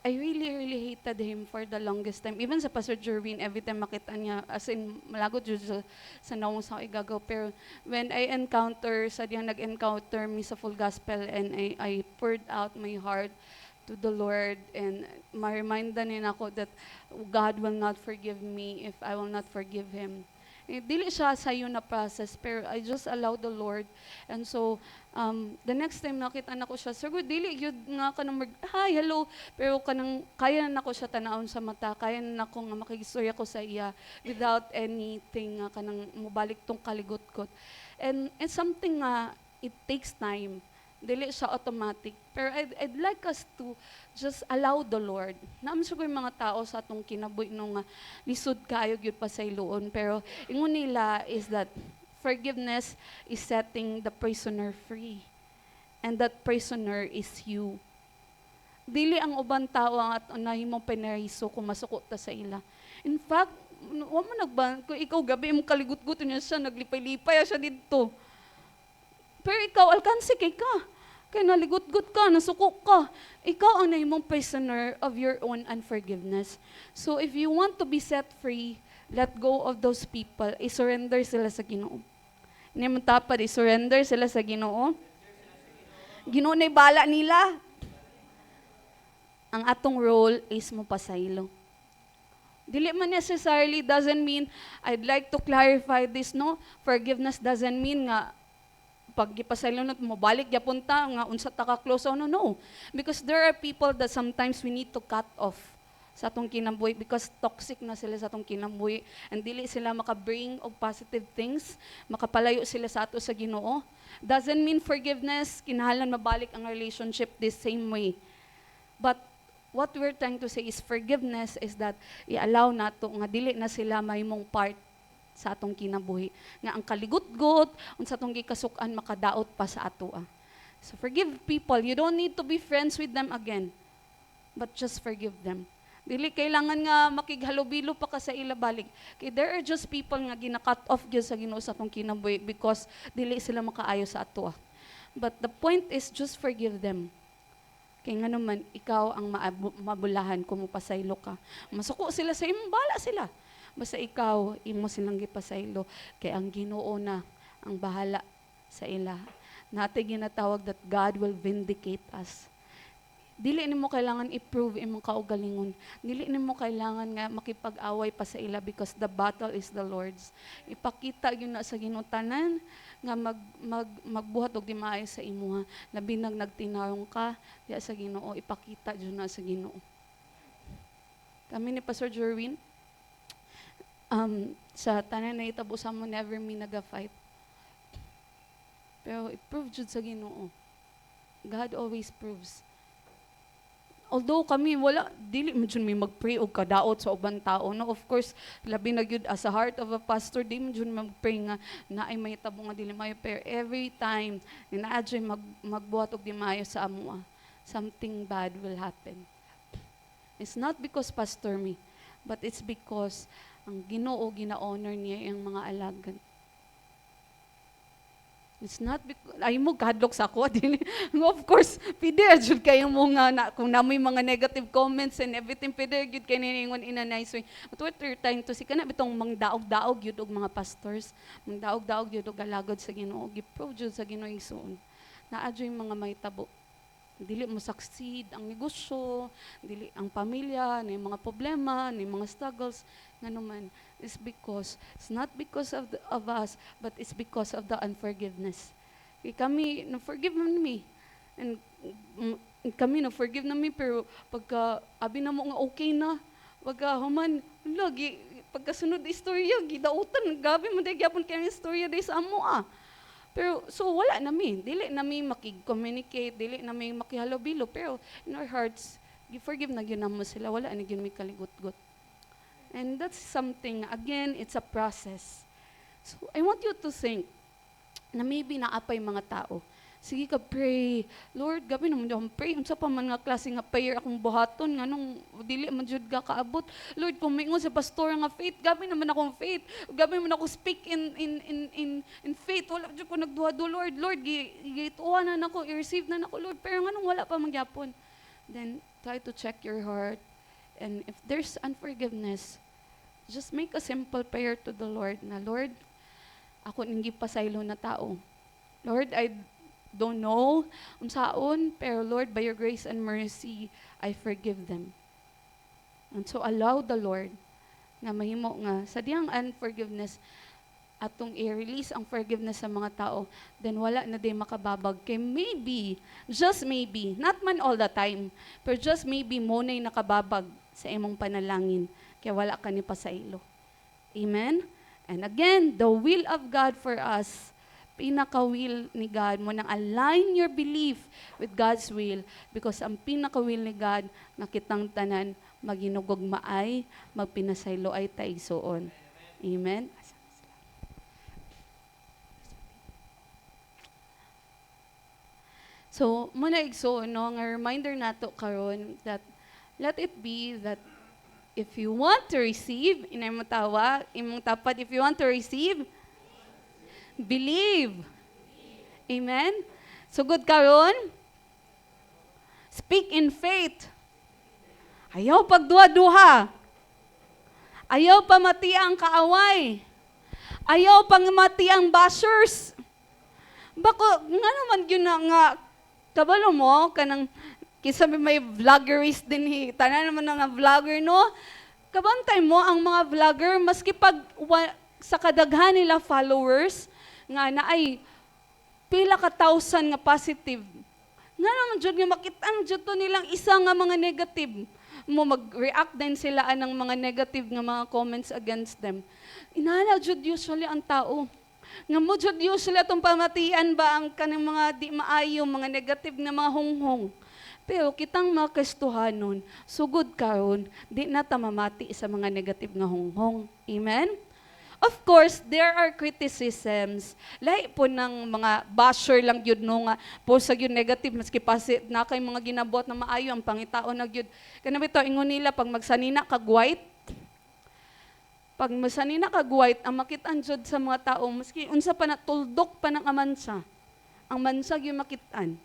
I really hated him for the longest time. Even sa Pastor Jerwin, every time makita niya, as in malagot jud sa nawong sa igagaw. Pero when I encounter sa diyang nag-encounter me sa full gospel and I poured out my heart to the Lord and ma-remindan niya ako that God will not forgive me if I will not forgive Him. Dili siya sayo na process, pero I just allow the Lord. And so, the next time nakita na ko siya, siguro dili yun nga kanang hi, hello, pero kanang kaya na ko siya tanaon sa mata, kaya na ko nga makigistorya ko sa iya without anything nga kanang mubalik tong kaligot-kot. And something nga, it takes time. Dili siya automatic. Pero I'd like us to just allow the Lord. Naman siguro yung mga tao sa atong kinabuhi nung lisod kayo gyud pa sa iluon. Pero ingon nila is that forgiveness is setting the prisoner free. And that prisoner is you. Dili ang uban tao ang at nahimong pinariso kung masuko ta sa ila. In fact, wa man kung ikaw gabi mo kaligut-gut niya siya, naglipay-lipay siya dito. Pero ikaw, alkansi kay ka. Kaya naligot-got ka, nasukok ka. Ikaw ang naimong prisoner of your own unforgiveness. So if you want to be set free, let go of those people. I-surrender sila sa Ginoo. Hindi mo tapad, i-surrender sila sa Ginoo. Ginoo na bala nila. Ang atong role is mo pasaylo. Dili man necessarily doesn't mean, I'd like to clarify this, no? Forgiveness doesn't mean nga, pag gipasaylo na mo, balik, yapunta, nga unsa ta ka close, no. Because there are people that sometimes we need to cut off sa atong kinabuhi because toxic na sila sa atong kinabuhi and dili sila makabring of positive things, makapalayo sila sa ato sa Ginoo. Doesn't mean forgiveness, kinahanglan mabalik ang relationship this same way. But what we're trying to say is forgiveness is that i-allow nato nga dili na sila mahimong part sa atong kinabuhi. Nga ang kaligut-gut, unsa atong gikasukan makadaot pa sa ato. So forgive people. You don't need to be friends with them again. But just forgive them. Dili kailangan nga makighalubilo pa ka sa ila balik. Kay there are just people nga gina-cut off gyud sa Ginoo sa atong kinabuhi because dili sila makaayo sa ato. But the point is just forgive them. Kaya nga naman, ikaw ang mabulahan kung mapasaylo ka. Masuko sila sa imong, bala sila. Basta ikaw, imo silang gipasaylo. Kaya ang Ginoo na ang bahala sa ila. Natin ginatawag that God will vindicate us. Dili nimo kailangan i-prove imong kaugalingon. Dili nimo kailangan nga makipag-away pa sa ila because the battle is the Lord's. Ipakita yun na sa ginutanan nga magbuhat og di maayo sa imuha. Labi nagtinarong ka diya sa Ginoo, ipakita yun na sa Ginoo. Kami ni Pastor Jerwin, sa tanan na itabo sa mo, never me naga-fight. Pero i-prove jud sa Ginoo. God always proves. Although kami wala dili man jud may mag-pray og kadaot sa ubang tao, no, of course labi na gyud as a heart of a pastor di man jud mag-pray nga naay mahitabo nga dili maayo, pero every time naa jud magbuhat og di maayo sa amoa, something bad will happen. It's not because pastor me, but it's because ang Ginoo gina-honor niya ang mga alagad. It's not because, ay mo kadlok sa ako. Of course, pwede jud kayo mo nga, kung namoy mga negative comments and everything, pwede jud kayo niningon in a nice way. But what we're trying to see, kana bitong mangdaog-daog yun og mga pastors, mangdaog-daog yun og alagad sa Ginoo, giprove jud sa Ginoo igsoon. Naa jud yung mga may tabo. Dili mo succeed ang negosyo, dili ang pamilya, na mga problema, na mga struggles, nga naman, is because, it's not because of us, but it's because of the unforgiveness. Kami, na-forgive man me. And kami, na-forgive na me, pero pagka, abi na mo nga okay na, pagka human, lagi, pagkasunod istorya, gidautan, gabi mo dahil yapon kayo istorya dahil sa amo Pero, so wala nami, dili nami makig-communicate, dili nami makihalubilo, pero in our hearts, forgive na yun mo sila, wala na yun may kaligot-got. And that's something, again, it's a process. So I want you to think na maybe naapay mga tao. Sige ka, pray. Lord, gabi naman akong pray. Unsa pa man nga klase nga prayer akong buhaton, nga nung dili man jud ka kaabot. Lord, kung may sa pastor nga faith, gabi naman akong faith. Gabi naman ako speak in faith. Wala jud ko nagduha-do, Lord. Lord, gituwa na nako, i-receive na nako, Lord. Pero nga nung wala pa magyapon. Then, try to check your heart. And if there's unforgiveness, just make a simple prayer to the Lord na, Lord, ako ning gipasaylo na tao. Lord, I don't know unsaon, pero Lord, by your grace and mercy, I forgive them. And so allow the Lord na mahimo nga sa diyang unforgiveness atong i-release ang forgiveness sa mga tao, then wala na din makababag. Kay maybe, just maybe, not man all the time, pero just maybe mo na'y nakababag sa imong panalangin. Kaya wala ka ni pasaylo. Amen? And again, the will of God for us, pinaka-will ni God mo nang align your belief with God's will, because ang pinaka-will ni God nga kitang tanan maginugog maay, magpinasaylo ay taigsoon. Amen? So, muna igsoon, no, nga reminder nato karon that let it be that if you want to receive, inay mo tawa, imong tapat, if you want to receive, believe. Amen? So good karon? Speak in faith. Ayaw pagduha-duha. Ayaw pamati ang kaaway. Ayaw pamati ang bashers. Bako, nga naman yun na nga, kabalo mo, kanang, kisabi may vloggeries din, tanan naman nga vlogger, no? Kabantay mo ang mga vlogger, maski pag sa kadaghan nila followers, nga na ay pila ka thousand nga positive. Nga naman dyan nga makita dyan to nilang isa nga mga negative. Mo mag-react din sila ng mga negative nga mga comments against them. Inala jud usually ang tao. Nga mo jud usually atong pamatian ba ang kanang mga di maayo, mga negative na mga hunghong. Pero kitang mga Kristohanon, sugod karon, di na ta mamati sa mga negative nga hunghong. Amen? Of course, there are criticisms. Lahi po ng mga basher lang yun no nga po sa yun negative, maski pasit na kay mga ginabuhat na maayo ang pangitao na yun. Kanami to, ingon nila, pag magsanina kag white, pag magsanina kag white, ang makitaan jud sa mga tao, maski unsa pa na, tuldok pa ng amansa. Ang mansa yung makitaan.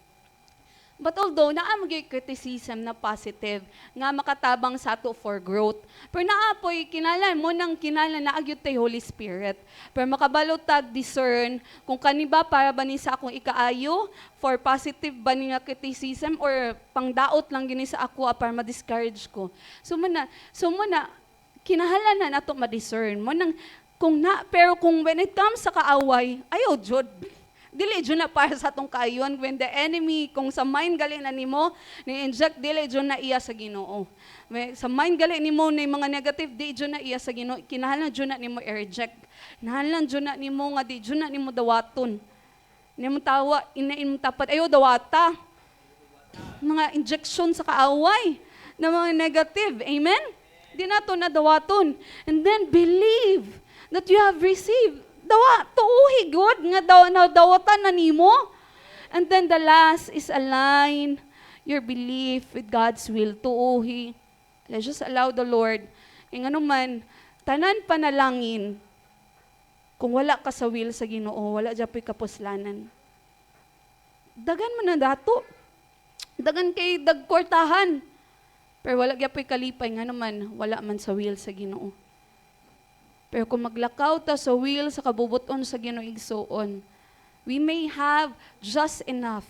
But although naa magay criticism na positive nga makatabang sa ato for growth. Pero naapoy kinahanglan mo nang kinahanglan na agyud tay Holy Spirit. Pero makabalo tag discern kung kani ba para ba ni sa akong ikaayo for positive ba ni nga criticism or pangdaot lang gini sa ako para ma-discourage ko. So muna kinahanglan na nato ma-discern mo nang kung na pero kung when it comes sa kaaway, ayo jud. Dili jud na para sa atong kaayon when the enemy kung sa mind gali na nimo ni-inject dili jud na iya sa Ginoo. Sa mind gali nimo ni mga negative di jud na iya sa Ginoo. Kinahanglan jud na nimo i-reject. Kinahanglan jud na nimo nga di jud na nimo dawaton. Nimo tawa inain mo tapat ayo dawata. Mga injection sa kaaway na mga negative. Amen? Di nato na dawaton. And then believe that you have received. Tuuhi good nga dawatan na nimo. And then the last is align your belief with God's will. Tuuhi. Let's just allow the Lord. Nga naman, tanan panalangin, kung wala ka sa will sa Ginoo, wala dyapoy kapuslanan. Dagan mo na dato. Dagan kay dagkortahan. Pero wala dyapoy kalipay, nga naman, wala man sa will sa Ginoo. Pero kung maglakaw ta sa will sa kabubuton sa Ginoo igsoon, we may have just enough,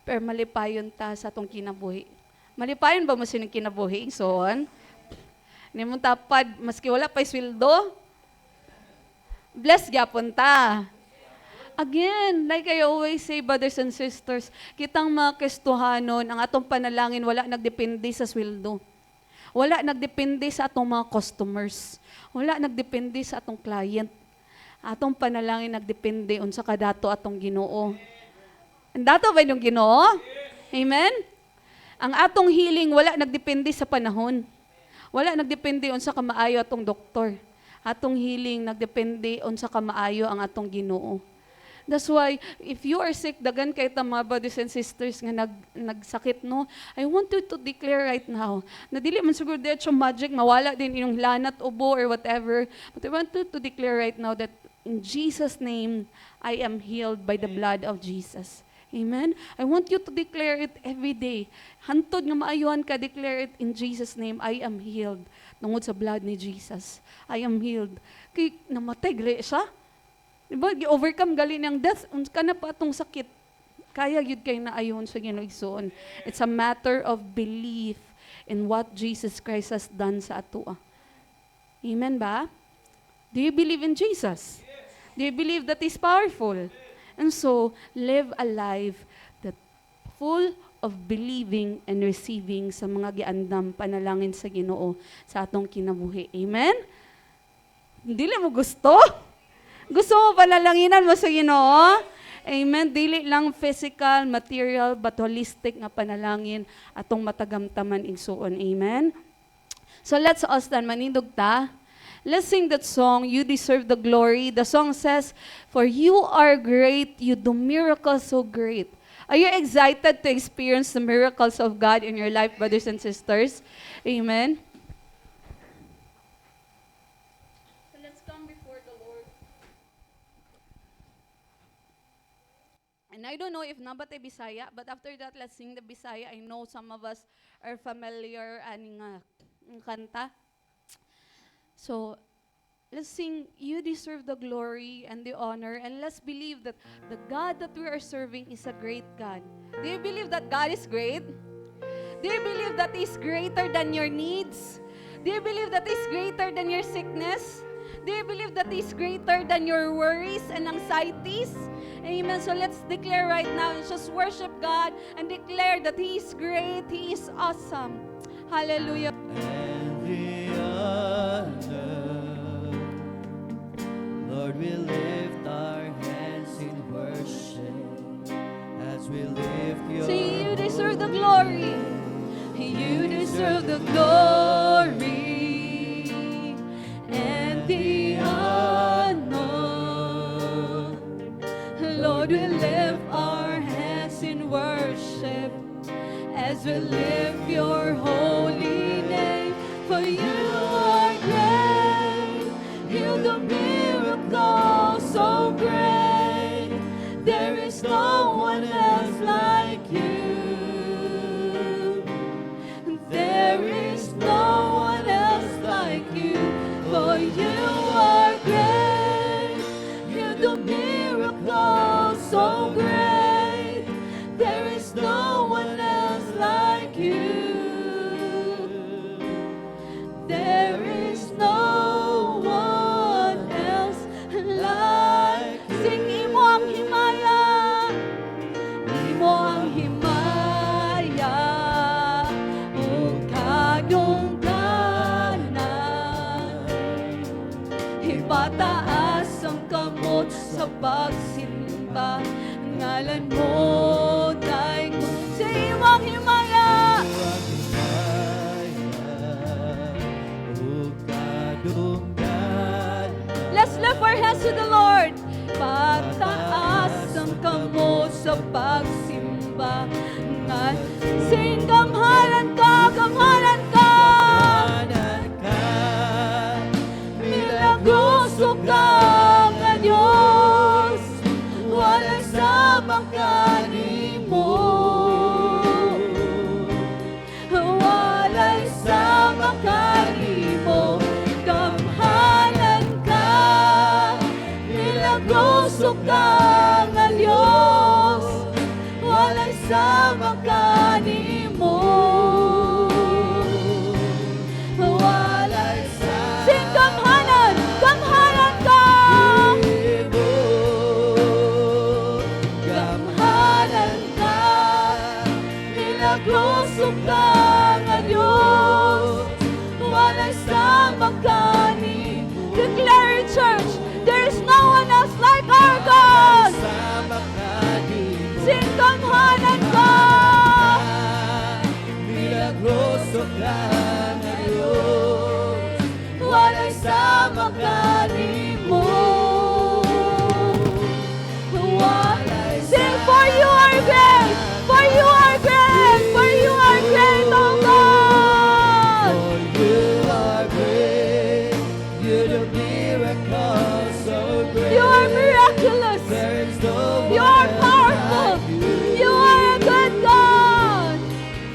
pero malipayon ta sa atong kinabuhi. Malipayon ba mo sinong kinabuhi igsoon? Nimong tapad, maski wala pa sweldo, bless gyapon ta. Again, like I always say, brothers and sisters, kitang mga Kristohanon, ang atong panalangin wala nagdepende sa sweldo. Wala nagdepende sa atong mga customers. Wala nagdepende sa atong client. Atong panalangin nagdepende unsa kadato atong Ginoo. Ang dato ba yung Ginoo? Amen? Ang atong healing wala nagdepende sa panahon. Wala nagdepende unsa ka maayo atong doktor. Atong healing nagdepende unsa ka maayo ang atong Ginoo. That's why, if you are sick, dagan kay ta mga brothers and sisters nga nagsakit, no? I want you to declare right now, na dili man siguro diretso magic, mawala din inyong lanat, ubo, or whatever. But I want you to declare right now that in Jesus' name, I am healed by the blood of Jesus. Amen? I want you to declare it every day. Hantod nga maayuhan ka, declare it in Jesus' name, I am healed. Tungod sa blood ni Jesus. I am healed. Kay namatay, gali siya. Diba, overcome gali ng death, ka na pa itong sakit. Kaya yun kayo na ayon sa Ginoo igsoon. It's a matter of belief in what Jesus Christ has done sa ato. Amen ba? Do you believe in Jesus? Do you believe that He's powerful? And so, live a life that full of believing and receiving sa mga giandam panalangin sa Ginoo sa atong kinabuhi. Amen? Dili mo gusto? Gusto mo panalanginan mo sa Ginoo? Amen. Dili lang physical, material, but holistic nga panalangin atong matagamtaman igsuon. Amen. So let's all stand, manindog ta. Let's sing that song, You Deserve the Glory. The song says, For you are great, you do miracles so great. Are you excited to experience the miracles of God in your life, brothers and sisters? Amen. And I don't know if Nabatay Bisaya, but after that, let's sing the Bisaya. I know some of us are familiar aning kanta. So, let's sing, You Deserve the Glory and the Honor, and let's believe that the God that we are serving is a great God. Do you believe that God is great? Do you believe that He's greater than your needs? Do you believe that He's greater than your sickness? Do you believe that He's greater than your worries and anxieties? Amen. So let's declare right now and just worship God and declare that He is great, He is awesome. Hallelujah. And the honor, Lord, we lift our hands in worship as we lift your Say, You deserve the glory. You deserve the glory and the honor. Lord, we lift our hands in worship as we lift your holy name. For you are great, you do miracles so great. There is no one else like you. There is no one else like you. For you are great, you do miracles so great. There is no one else like you. There is no one else like you. Sing imo ang himaya, imo ang himaya, o kadungganan. Ipataas ang kamot sa pagsimba, ngalan mo tay ko. Sa imo ang himaya, let's lift our hands to the Lord. Pataas ang kamot sa pagsimba. Sing, gamhanan ka, gamhanan ka. Milagroso ka, nga Diyos. Walay samang kanimo. Walay samang kanimo. Gamhanan ka, milagroso ka, nga Diyos. Walay samang kanimo. Walay samang. Sing, gamhanan, gamhanan ka. Gamhanan ka, milagroso ka, nga Diyos. Walay samang kanimo. Declare it, church. There is no one else like our God. Sing, gamhanan ka. Milagroso ka na Diyos, walay sama kanimo. Walay. Sing, for you are great, for you are great, for you are great, oh God. For you are great, you do miracles so great. You are miraculous. There is no You one are else powerful. like you. You are a good God.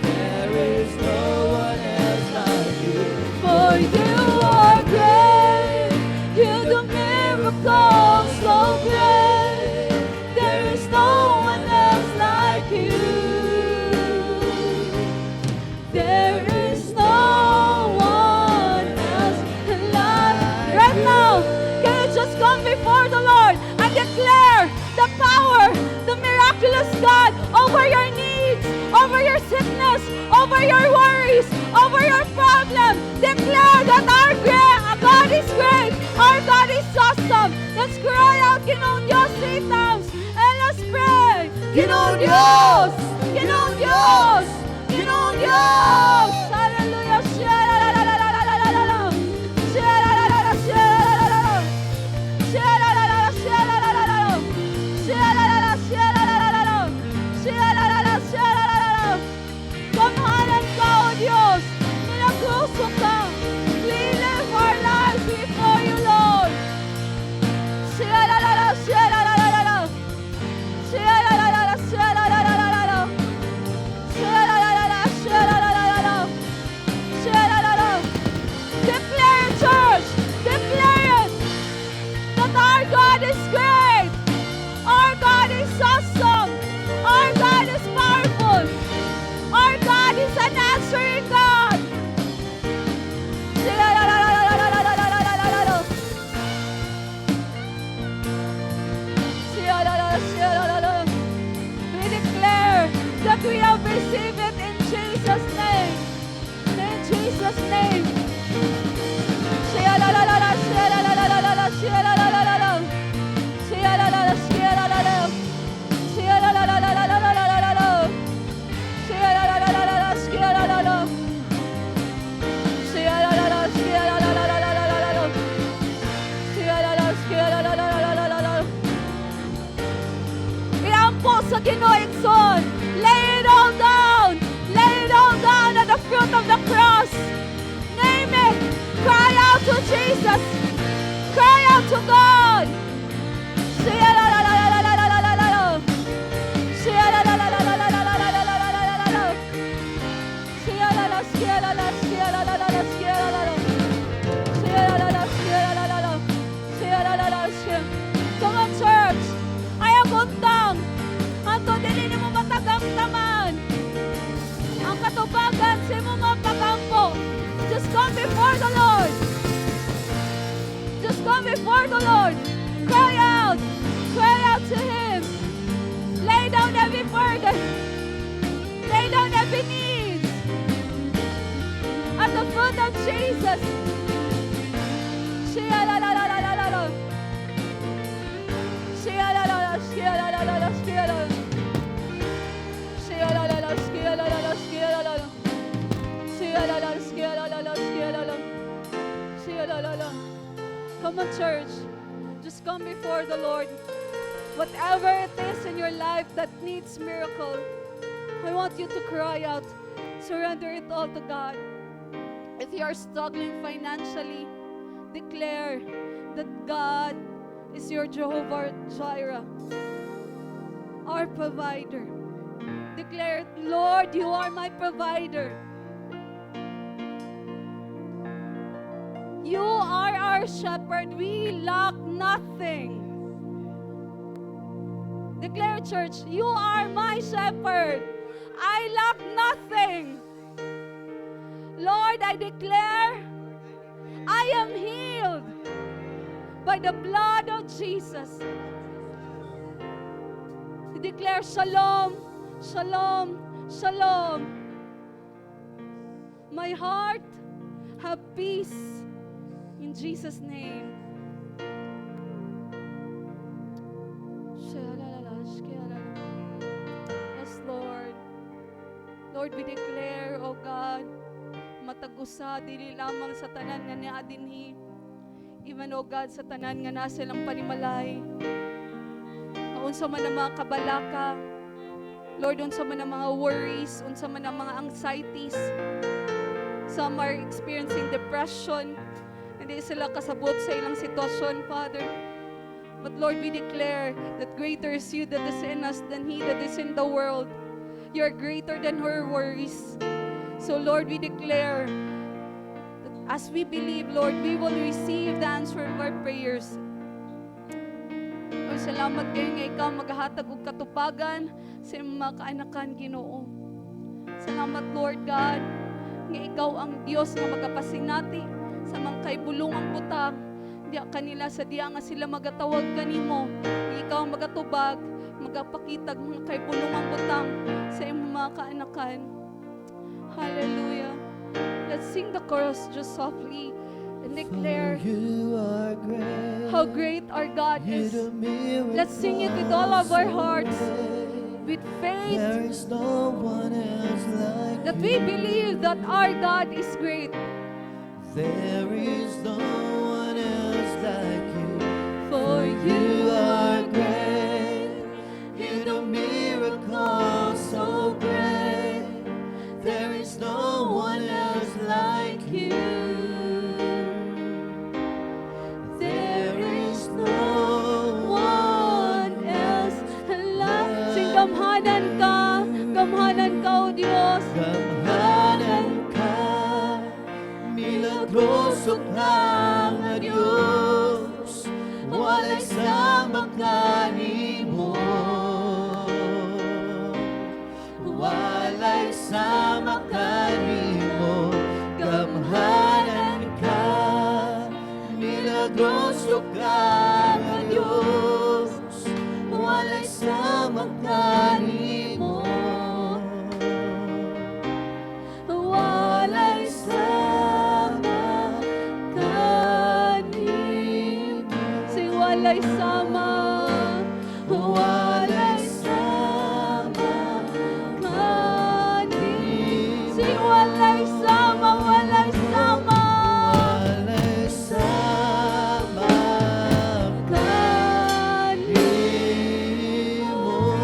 There is no one else like you. For you are great. You do miracles so great. There is no one else like you. There is no one else like. Right now, can you just come before the Lord and declare the power, the miraculous God over your needs, over your sickness, over your worries, over your problem. Declare that our God is great, our God is awesome. Let's cry out, Ginoong Diyos 3 times, and let's pray. Ginoong Diyos! Ginoong Diyos! Ginoong Diyos! Hallelujah! Shalalalalalalala. Shalalalala, shalalalala. Shalalalala, shalalalala. Shalalalala, shalalalala. Shalalalala, shalalalala. Gamhanan ka, O Diyos. Milagroso ka. We live our lives before you, Lord. Shalalalala, shalalalala. Shalalalala, Jesus' name. Shia la la la la, shia la la la la la la, shia la la la la la. Shia la la la, shia la la la. Shia la la la la la la la la la la. Shia la la la la la la, shia la la la. Shia la la la, shia la la la la la la la la. Shia la la, shia la la la la la la la. Iampo sa Ginoo igsoon. Lay it all down. Lay it all down at the foot of the cross. Name it. Cry out to Jesus. Cry out to God. Shia la la la la la la la la la la. Shia la la la la la la la la la la la la la la. Shia la la, shia la la, shia la la la la, shia la la la. Shia la la la, shia la la la la. Shia la la la, shia. Come on, church. Ayaw buntang. Anto dili nimo matagamtaman. Ang katubagan sa imo mapakampo. Just come before the Lord. Just come before the Lord. Cry out. Cry out to Him. Lay down every burden. Lay down every need. At the foot of Jesus. Shia la la la la la la la. Shia la la la, shia la la la la, shia la la. Shia la la la, shia la la la, shia la la la. Shia la la, shia la la la, shia la la. Shia la la la. Come on, church. Just come before the Lord. Whatever it is in your life that needs miracle, I want you to cry out. Surrender it all to God. If you are struggling financially, declare that God is your Jehovah Jireh, our provider. Declare, Lord, you are my provider. You are our shepherd. We lack nothing. Declare, church, you are my shepherd. I lack nothing. Lord, I declare, I am healed by the blood of Jesus. Declare, shalom, shalom, shalom. My heart have peace in Jesus' name. Yes, Lord. Lord, we declare, oh God, matagusa dili lamang sa tanan nga niya dinhi. Even, oh God, sa tanan nga nasa lang panimalay. Unsa man ang mga kabalaka, Lord, unsa man ang mga worries, unsa man ang mga anxieties. Some are experiencing depression. Hindi sila kasabot sa ilang sitwasyon, Father. But Lord, we declare that greater is you that is in us than he that is in the world. You are greater than her worries. So Lord, we declare that as we believe, Lord, we will receive the answer of our prayers. Lord, salamat kayo nga ikaw maghahatag og katupagan sa mga kaanakan, Ginoo. Salamat, Lord God, nga ikaw ang Diyos nga magapasinati sa mga kaibulungang butang. Diya kanila sa diya nga sila magatawag kanimo. Ikaw ang magatubag, magapakitag mga kaibulungang butang sa imong mga kaanakan. Hallelujah. Let's sing the chorus just softly and declare how great our God is. Let's sing it with all of our hearts, with faith, that we believe that our God is great. There is no one else like you. For You are great. You do miracles so great. There is no one else like you. There is no one else like. Sing gamhanan ka, O Diyos. Gamhanan ka, milagroso ka nga Diyos. Walay sama kanimo. Walay sama kanimo. Gamhanan ka, milagroso ka nga Diyos. Walay sama kanimo. Walay sa walay sama, walay sama kanin. Say walay sama, walay sama walay sama kanin mo.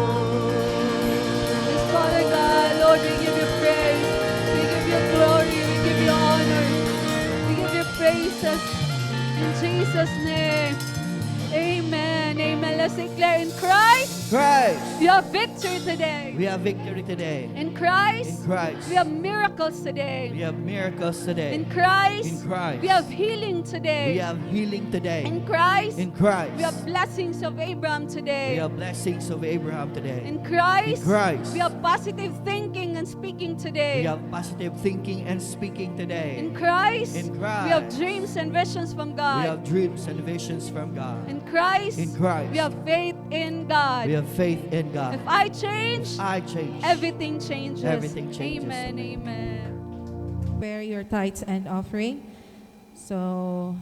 Yes, Father God, Lord, we give you praise, we give you glory, we give you honor, we give you praises in Jesus' name. Amen. Amen. Let's declare in Christ, Christ. we have victory today. We have victory today. In Christ, In Christ. we have miracles today. We have miracles today. In Christ, In Christ. we have healing today. We have healing today. In Christ, In Christ. we have blessings of Abraham today. We have blessings of Abraham today. In Christ, In Christ. we have positive thinking and speaking today. We have positive thinking and speaking today. In Christ, In we have Christ. dreams and visions from We God. have dreams and visions from God. In Christ, In Christ. we have faith in God. We have faith in God. If I change, I change. everything changes. Everything changes. Amen. Amen. Bear your tithes and offering. So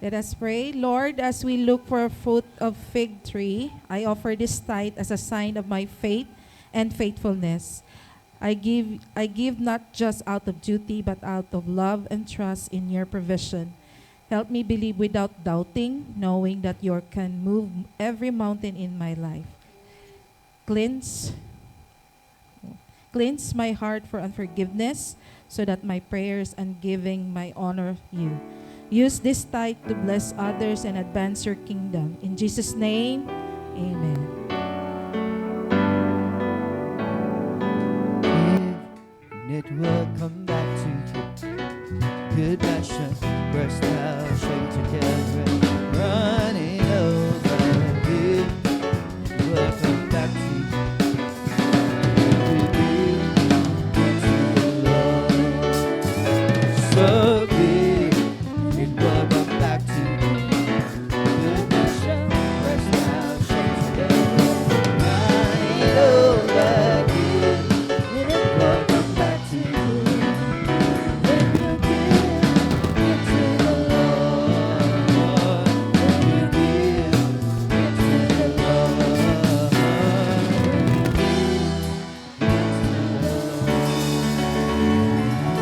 let us pray. Lord, as we look for a fruit of fig tree, I offer this tithe as a sign of my faith and faithfulness. I give not just out of duty, but out of love and trust in your provision. Help me believe without doubting, knowing that you can move every mountain in my life. Cleanse my heart for unforgiveness, so that my prayers and giving may honor you. Use this tithe to bless others and advance your kingdom. In Jesus' name, amen. And it will come back to you. Good passion, burst out, shake together, running over. It will come back to you. So big, it will come back to you. Good passion, burst out, shake together, running over. It will come back to you. When you give it to the Lord, when you give it to the Lord,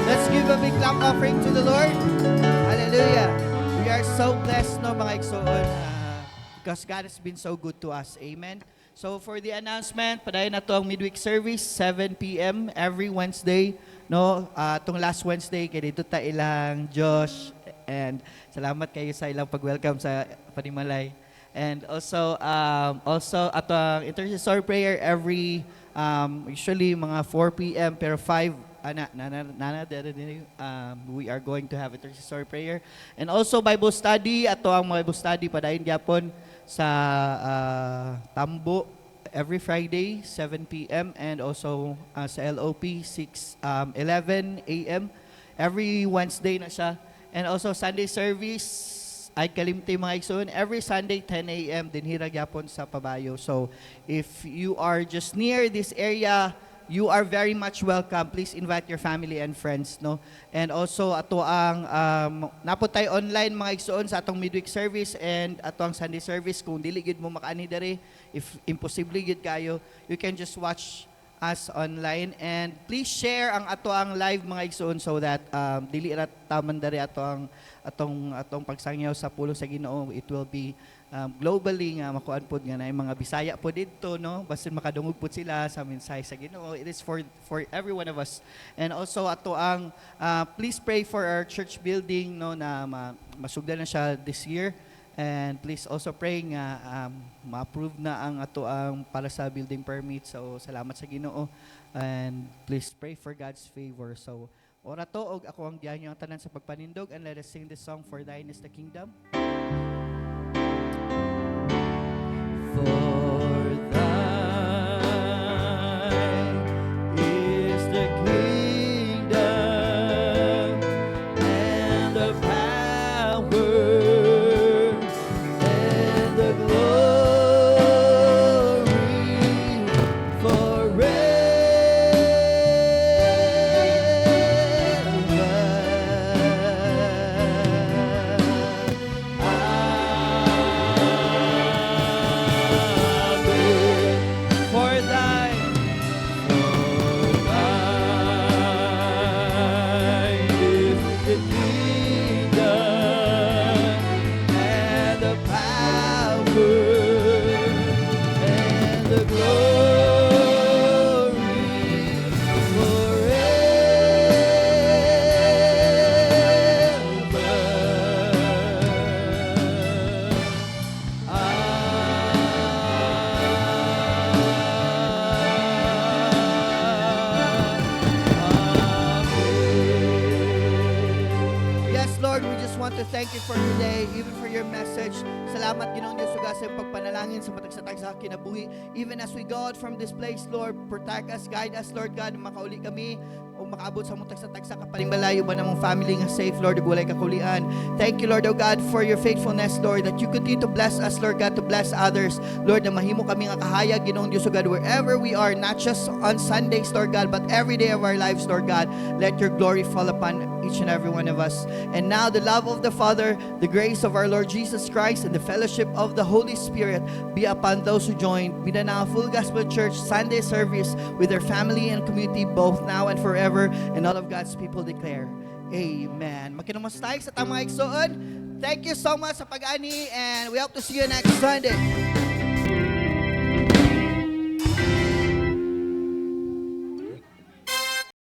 let's give a big clap offering to the Lord. Hallelujah. We are so blessed, no, mga igsoon, because God has been so good to us. Amen. So for the announcement, padayon na to ang midweek service, 7 p.m. every Wednesday. No, itong last Wednesday, kaya dito ta ilang Josh. And salamat kayo sa ilang pag-welcome sa Panimalay. And also ato ang intercessory prayer every, usually mga 4 p.m. pero 5, we are going to have intercessory prayer. And also Bible study, ato ang Bible study padayon gyapon sa Tambo every Friday 7 p.m. and also sa LOP 11 a.m. every Wednesday na siya. And also Sunday service ay kalimti mga igsoon every Sunday 10 a.m. din hira gyapon sa Pabayo. So if you are just near this area, you are very much welcome. Please invite your family and friends, no? And also ato ang naputay online mga igsoon sa atong midweek service and ato ang Sunday service. Kung dili gid mo makaani dere, if imposible gid kayo, you can just watch us online, and please share ang ato ang live mga igsoon so that dili ra taman dere atong pagsangyaw sa pulo sa Ginoo. It will be globally nga makuan pod nga na mga Bisaya po didto, no, basta makadungog pod sila sa mensahe sa Ginoo. It is for every one of us. And also ato ang please pray for our church building, no, na masugdan na siya this year. And please also pray nga ma-approve na ang ato ang para sa building permit. So salamat sa Ginoo, and please pray for God's favor. So ora to og ako ang diyan ang tanan sa pagpanindog, and let us sing this song, For Thine is the Kingdom. For thine is the kingdom and the power and the glory forever. Lord, we just want to thank you for today, even for your message. Salamat, Ginoong Diyos, uga sa iyong pagpanalangin sa matagsatag sa kinabuhi. Even as we go out from this place, Lord, protect us, guide us, Lord God, makauli kami o makaabot sa mutagsatag sa kapaling malayo ba namang family nga safe, Lord, ug walay kakulian. Thank you, Lord, oh God, for your faithfulness, Lord, that you continue to bless us, Lord God, to bless others. Lord, na mahimo kami nga kahayag, Ginoong Diyos, oh God, wherever we are, not just on Sundays, Lord God, but every day of our lives, Lord God, let your glory fall upon each and every one of us. And now the love of the Father, the grace of our Lord Jesus Christ, and the fellowship of the Holy Spirit be upon those who join Mindanao Full Gospel Church Sunday service with their family and community both now and forever, and all of God's people declare, Amen. Makinumas tayo sa tamang igsoon. Thank you so much sa pag-ani, and we hope to see you next Sunday.